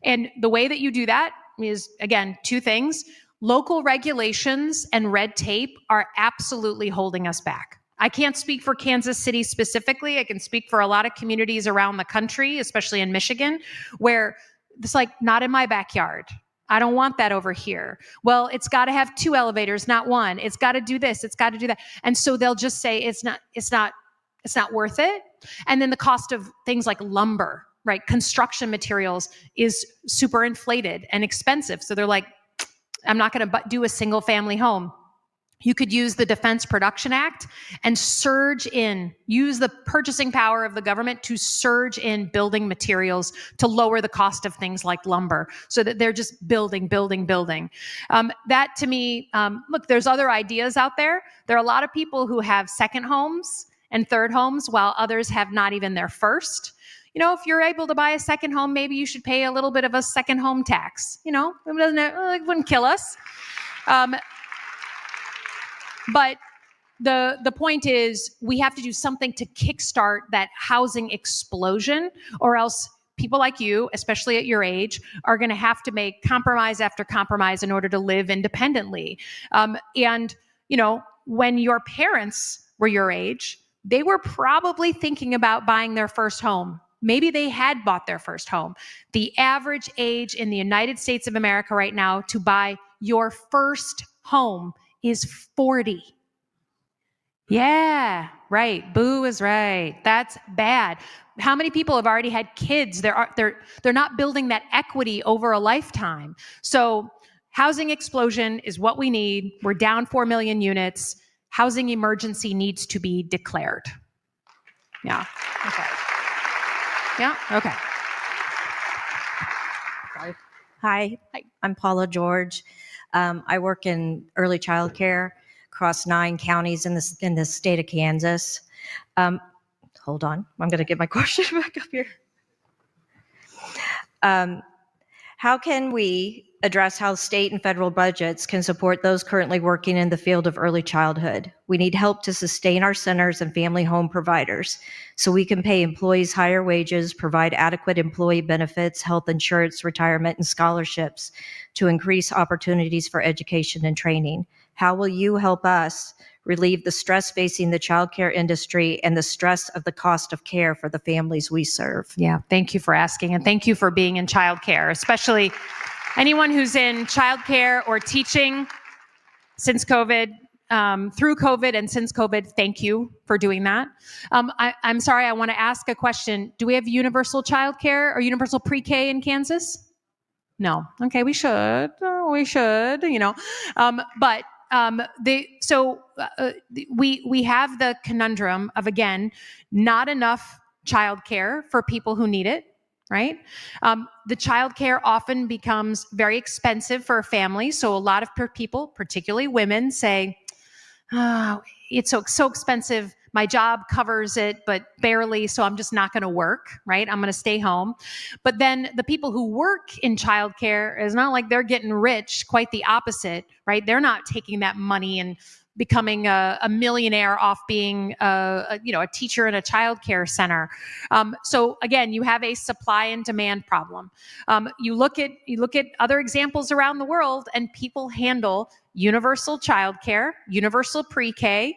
And the way that you do that is, again, two things. Local regulations and red tape are absolutely holding us back. I can't speak for Kansas City specifically. I can speak for a lot of communities around the country, especially in Michigan, where it's like, not in my backyard. I don't want that over here. Well, it's got to have 2 elevators, not 1. It's got to do this. It's got to do that. And so they'll just say it's not worth it. And then the cost of things like lumber, right? Construction materials is super inflated and expensive. So they're like, I'm not going to do a single family home. You could use the Defense Production Act and use the purchasing power of the government to surge in building materials to lower the cost of things like lumber, so that they're just building. That to me, look, there's other ideas out there. There are a lot of people who have second homes and third homes, while others have not even their first. If you're able to buy a second home, maybe you should pay a little bit of a second home tax. It wouldn't kill us. But the point is, we have to do something to kickstart that housing explosion, or else people like you, especially at your age, are going to have to make compromise after compromise in order to live independently. When your parents were your age, they were probably thinking about buying their first home. Maybe they had bought their first home. The average age in the United States of America right now to buy your first home is 40. Yeah, right. Boo is right. That's bad. How many people have already had kids? They're not building that equity over a lifetime. So housing explosion is what we need. We're down 4 million units. Housing emergency needs to be declared. Yeah. Okay. Yeah. Okay. Hi. I'm Paula George. I work in early child care across 9 counties in the state of Kansas. Hold on. I'm going to get my question back up here. How can we address how state and federal budgets can support those currently working in the field of early childhood? We need help to sustain our centers and family home providers so we can pay employees higher wages, provide adequate employee benefits, health insurance, retirement, and scholarships to increase opportunities for education and training. How will you help us relieve the stress facing the childcare industry and the stress of the cost of care for the families we serve? Yeah, thank you for asking, and thank you for being in childcare, especially anyone who's in childcare or teaching since COVID, through COVID and since COVID. Thank you for doing that. I'm sorry, I want to ask a question. Do we have universal childcare or universal pre-K in Kansas? No. Okay, we should. We have the conundrum of, again, not enough childcare for people who need it, right? The childcare often becomes very expensive for a family. So a lot of people, particularly women, say, it's so expensive. My job covers it, but barely, so I'm just not going to work, right? I'm going to stay home. But then the people who work in childcare, it's not like they're getting rich, quite the opposite, right? They're not taking that money and becoming a millionaire off being a teacher in a childcare center. So again, you have a supply and demand problem. You look at other examples around the world, and people handle universal childcare, universal pre-K,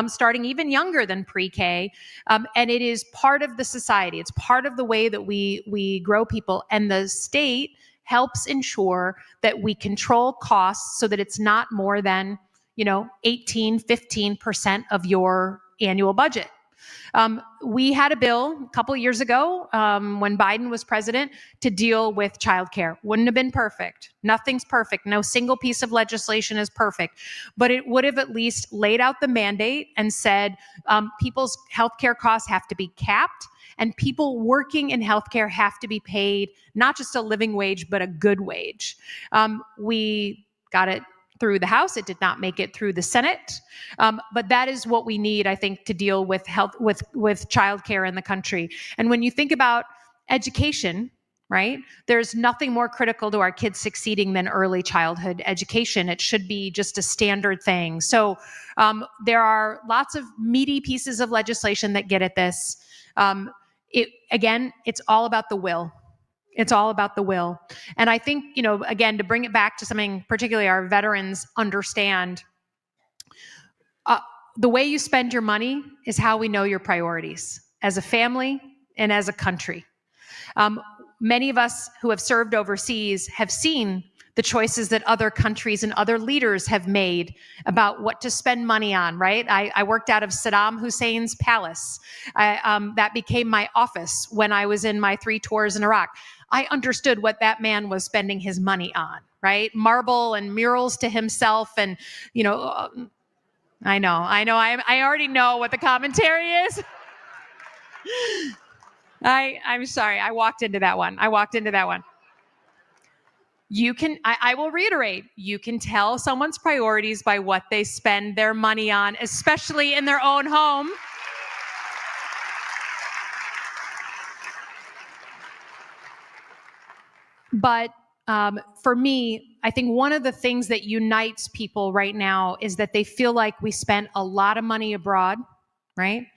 starting even younger than pre-K, and it is part of the society. It's part of the way that we grow people, and the state helps ensure that we control costs so that it's not more than 15% of your annual budget. We had a bill a couple of years ago when Biden was president to deal with childcare. Wouldn't have been perfect. Nothing's perfect. No single piece of legislation is perfect. But it would have at least laid out the mandate and said people's healthcare costs have to be capped, and people working in healthcare have to be paid not just a living wage, but a good wage. We got it through the House. It did not make it through the Senate. But that is what we need, I think, to deal with with childcare in the country. And when you think about education, right, there's nothing more critical to our kids succeeding than early childhood education. It should be just a standard thing. So there are lots of meaty pieces of legislation that get at this. It's all about the will. It's all about the will. And I think, again, to bring it back to something particularly our veterans understand, the way you spend your money is how we know your priorities as a family and as a country. Many of us who have served overseas have seen the choices that other countries and other leaders have made about what to spend money on, right? I worked out of Saddam Hussein's palace. That became my office when I was in my 3 tours in Iraq. I understood what that man was spending his money on, right? Marble and murals to himself. And, I know. I already know what the commentary is. I'm sorry. I walked into that one. I will reiterate, you can tell someone's priorities by what they spend their money on, especially in their own home. But for me, I think one of the things that unites people right now is that they feel like we spent a lot of money abroad, right?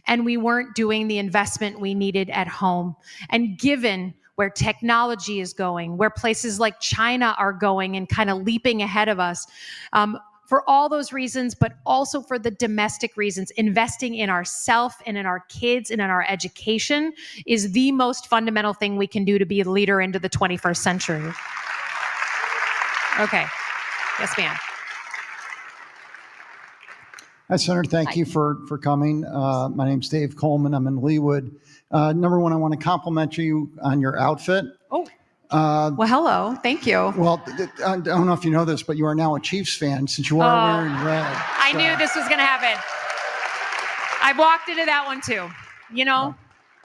And we weren't doing the investment we needed at home. And given where technology is going, where places like China are going and kind of leaping ahead of us, for all those reasons, but also for the domestic reasons, investing in ourselves and in our kids and in our education is the most fundamental thing we can do to be a leader into the 21st century. Okay. Yes, ma'am. Hi, Senator. Thank you for coming. My name's Dave Coleman. I'm in Leawood. Number one, I want to compliment you on your outfit. Oh. Well, hello. Thank you. Well, I don't know if you know this, but you are now a Chiefs fan since you are wearing red. I knew this was going to happen. I walked into that one too.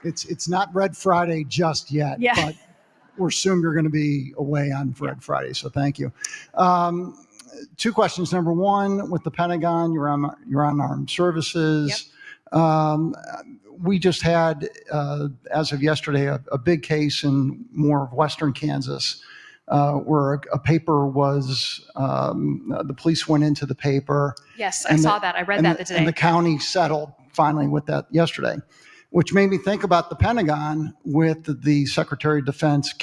It's not Red Friday just yet, but we're soon you're going to be away on Red Friday. So thank you. 2 questions. Number one, with the Pentagon, you're on armed services. Yep. We just had, as of yesterday, a big case in more of Western Kansas where a paper was, the police went into the paper. Yes, I saw that. I read that today. And the county settled finally with that yesterday, which made me think about the Pentagon with the Secretary of Defense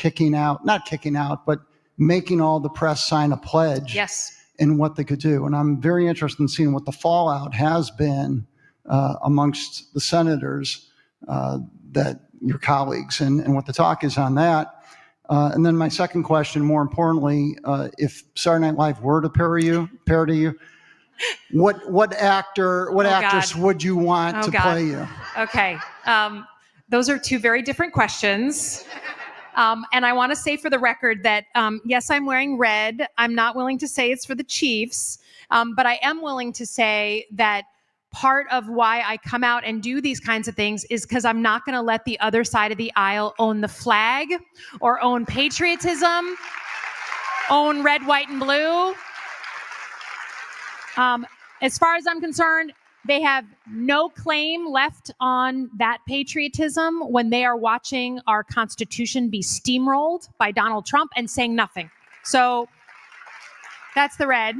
not kicking out, but making all the press sign a pledge. Yes. In what they could do. And I'm very interested in seeing what the fallout has been amongst the senators, that your colleagues, and what the talk is on that. And then my second question, more importantly, if Saturday Night Live were to parody you, what actress would you want to play you? Okay. Those are 2 very different questions. And I want to say for the record that, yes, I'm wearing red. I'm not willing to say it's for the Chiefs, but I am willing to say that part of why I come out and do these kinds of things is because I'm not going to let the other side of the aisle own the flag or own patriotism, own red, white, and blue. As far as I'm concerned, they have no claim left on that patriotism when they are watching our Constitution be steamrolled by Donald Trump and saying nothing. So that's the red.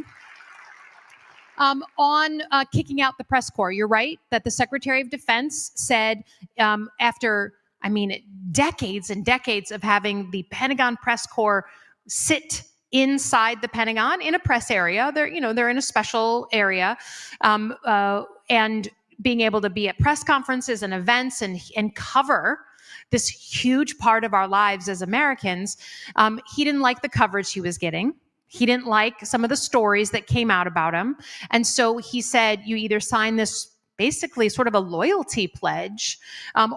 On kicking out the press corps, you're right that the Secretary of Defense said after, decades and decades of having the Pentagon press corps sit inside the Pentagon in a press area, they're in a special area, and being able to be at press conferences and events and cover this huge part of our lives as Americans. He didn't like the coverage he was getting. He didn't like some of the stories that came out about him. And so he said, you either sign this basically sort of a loyalty pledge,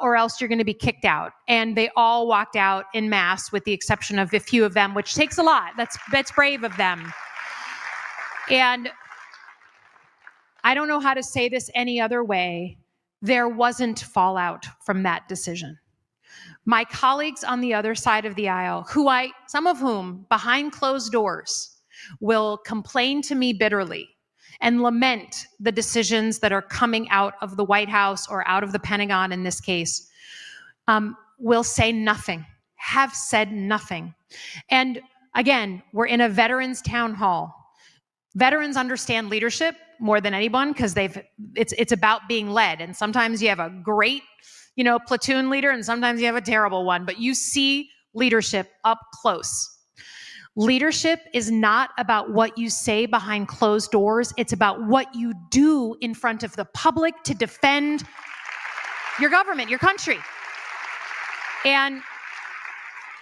or else you're going to be kicked out. And they all walked out en masse, with the exception of a few of them, which takes a lot. That's brave of them. And I don't know how to say this any other way. There wasn't fallout from that decision. My colleagues on the other side of the aisle, some of whom behind closed doors will complain to me bitterly and lament the decisions that are coming out of the White House or out of the Pentagon in this case, will say nothing, have said nothing. And again, we're in a veterans town hall. Veterans understand leadership more than anyone because it's about being led. And sometimes you have a great platoon leader, and sometimes you have a terrible one. But you see leadership up close. Leadership is not about what you say behind closed doors. It's about what you do in front of the public to defend your government, your country. And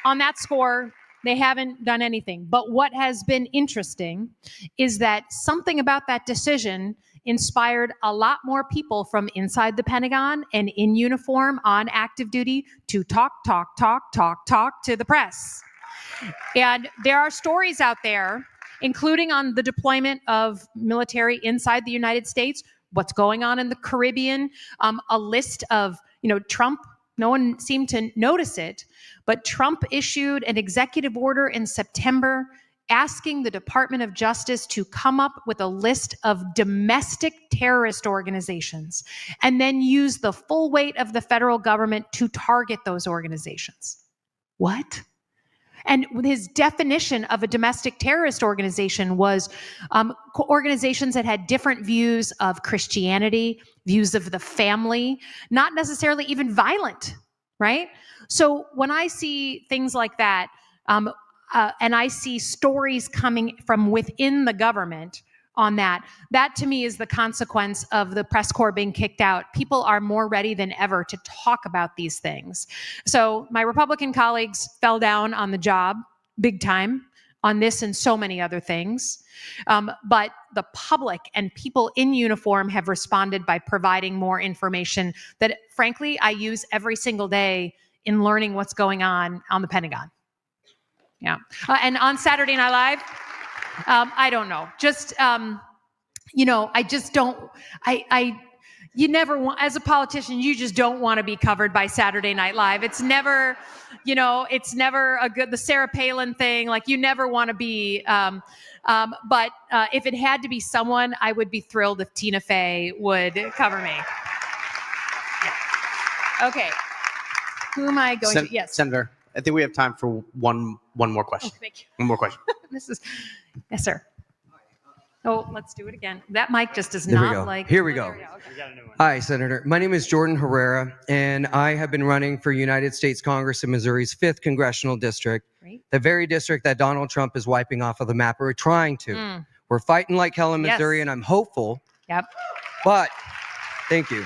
on that score, they haven't done anything. But what has been interesting is that something about that decision inspired a lot more people from inside the Pentagon and in uniform on active duty to talk to the press. And there are stories out there, including on the deployment of military inside the United States, what's going on in the Caribbean, a list of, Trump, no one seemed to notice it, but Trump issued an executive order in September asking the Department of Justice to come up with a list of domestic terrorist organizations and then use the full weight of the federal government to target those organizations. What? And his definition of a domestic terrorist organization was organizations that had different views of Christianity, views of the family, not necessarily even violent, right? So when I see things like that, and I see stories coming from within the government on that to me is the consequence of the press corps being kicked out. People are more ready than ever to talk about these things. So my Republican colleagues fell down on the job big time on this and so many other things. But the public and people in uniform have responded by providing more information that, frankly, I use every single day in learning what's going on the Pentagon. Yeah. And on Saturday Night Live, I don't know. Just, I just don't, you never want, as a politician, you just don't want to be covered by Saturday Night Live. It's never, it's never the Sarah Palin thing. Like, you never want to be, but if it had to be someone, I would be thrilled if Tina Fey would cover me. Yeah. Okay. Who am I going to? Yes. Senator, I think we have time for one more question. Oh, thank you. One more question. Yes, sir. Oh, let's do it again. That mic just does There we not go. like. Here we go. Okay. Hi, Senator. My name is Jordan Herrera, and I have been running for United States Congress in Missouri's 5th Congressional District, the very district that Donald Trump is wiping off of the map, or trying to. We're fighting like hell in Missouri, and I'm hopeful. Yep. But, thank you.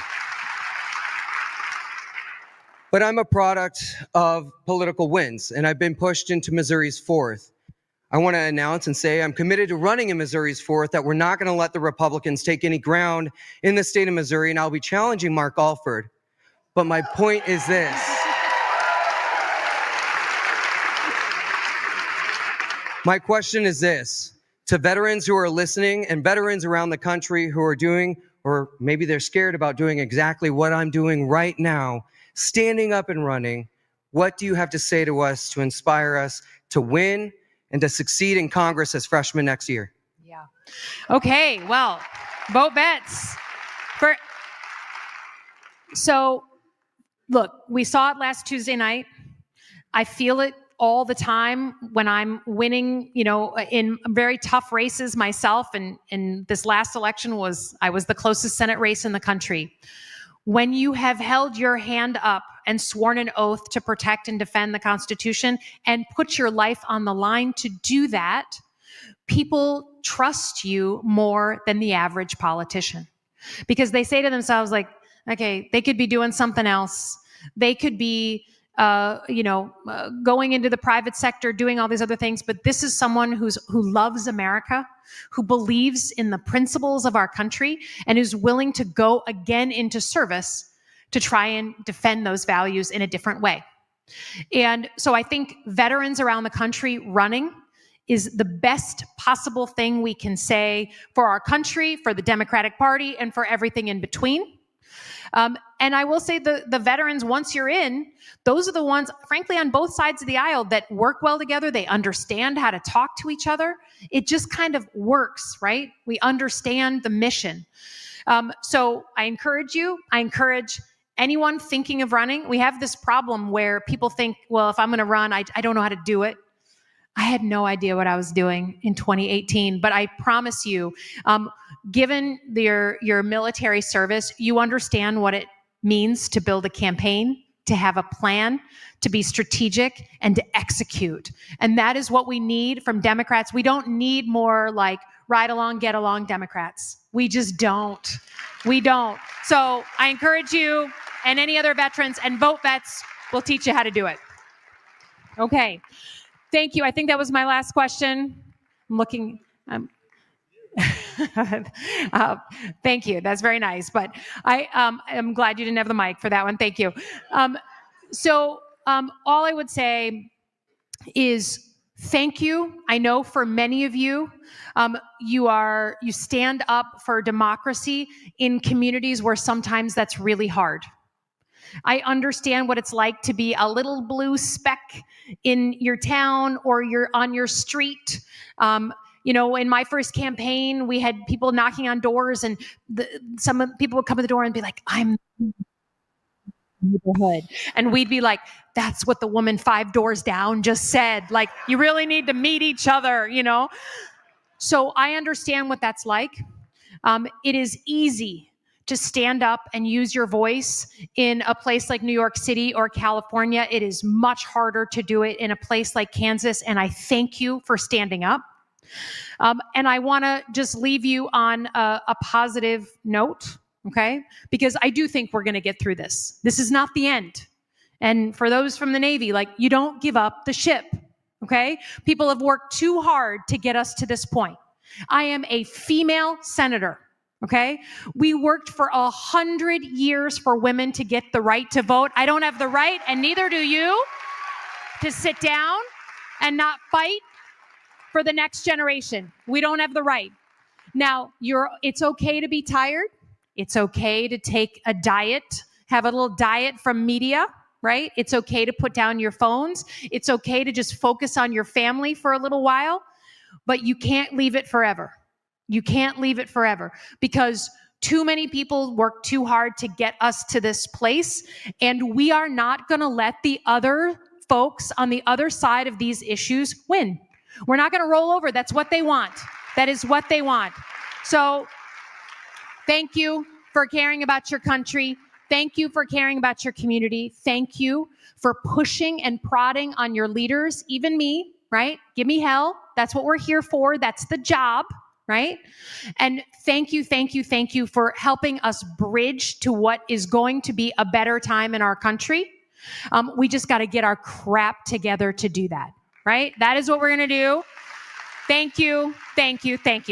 But I'm a product of political wins, and I've been pushed into Missouri's 4th. I want to announce and say I'm committed to running in Missouri's 4th, that we're not going to let the Republicans take any ground in the state of Missouri, and I'll be challenging Mark Alford. But my point is this. My question is this. To veterans who are listening and veterans around the country who are doing, or maybe they're scared about doing exactly what I'm doing right now, standing up and running, what do you have to say to us to inspire us to win and to succeed in Congress as freshmen next year? Yeah. Okay, well, VoteVets. So, look, we saw it last Tuesday night. I feel it all the time when I'm winning, in very tough races myself. And this last election I was the closest Senate race in the country. When you have held your hand up and sworn an oath to protect and defend the Constitution and put your life on the line to do that, people trust you more than the average politician. Because they say to themselves, like, okay, they could be doing something else. They could be, going into the private sector, doing all these other things. But this is someone who loves America, who believes in the principles of our country, and is willing to go again into service to try and defend those values in a different way. And so I think veterans around the country running is the best possible thing we can say for our country, for the Democratic Party, and for everything in between. And I will say the veterans, once you're in, those are the ones, frankly, on both sides of the aisle that work well together. They understand how to talk to each other. It just kind of works, right? We understand the mission. So I encourage anyone thinking of running. We have this problem where people think, well, if I'm going to run, I don't know how to do it. I had no idea what I was doing in 2018, but I promise you, given your military service, you understand what it means to build a campaign, to have a plan, to be strategic, and to execute. And that is what we need from Democrats. We don't need more like ride along, get along Democrats. We just don't. We don't. So I encourage you and any other veterans, and VoteVets will teach you how to do it. Okay. Thank you. I think that was my last question. I'm looking. Thank you. That's very nice. But I'm glad you didn't have the mic for that one. Thank you. All I would say is thank you. I know for many of you, you stand up for democracy in communities where sometimes that's really hard. I understand what it's like to be a little blue speck in your town or you're on your street. In my first campaign, we had people knocking on doors, and some people would come to the door and be like, "I'm neighborhood," and we'd be like, "That's what the woman 5 doors down just said. Like, you really need to meet each other, So I understand what that's like. It is easy to stand up and use your voice in a place like New York City or California. It is much harder to do it in a place like Kansas, and I thank you for standing up. And I want to just leave you on a positive note, okay? Because I do think we're going to get through this. This is not the end. And for those from the Navy, you don't give up the ship, okay? People have worked too hard to get us to this point. I am a female senator, okay? We worked for 100 years for women to get the right to vote. I don't have the right, and neither do you, to sit down and not fight for the next generation. We don't have the right. Now, it's okay to be tired. It's okay to take a diet, have a little diet from media, right? It's okay to put down your phones. It's okay to just focus on your family for a little while, but you can't leave it forever. You can't leave it forever because too many people work too hard to get us to this place, and we are not going to let the other folks on the other side of these issues win. We're not going to roll over. That's what they want. That is what they want. So thank you for caring about your country. Thank you for caring about your community. Thank you for pushing and prodding on your leaders, even me, right? Give me hell. That's what we're here for. That's the job, right? And thank you for helping us bridge to what is going to be a better time in our country. We just got to get our crap together to do that. Right? That is what we're going to do. Thank you.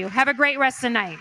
Have a great rest of the night.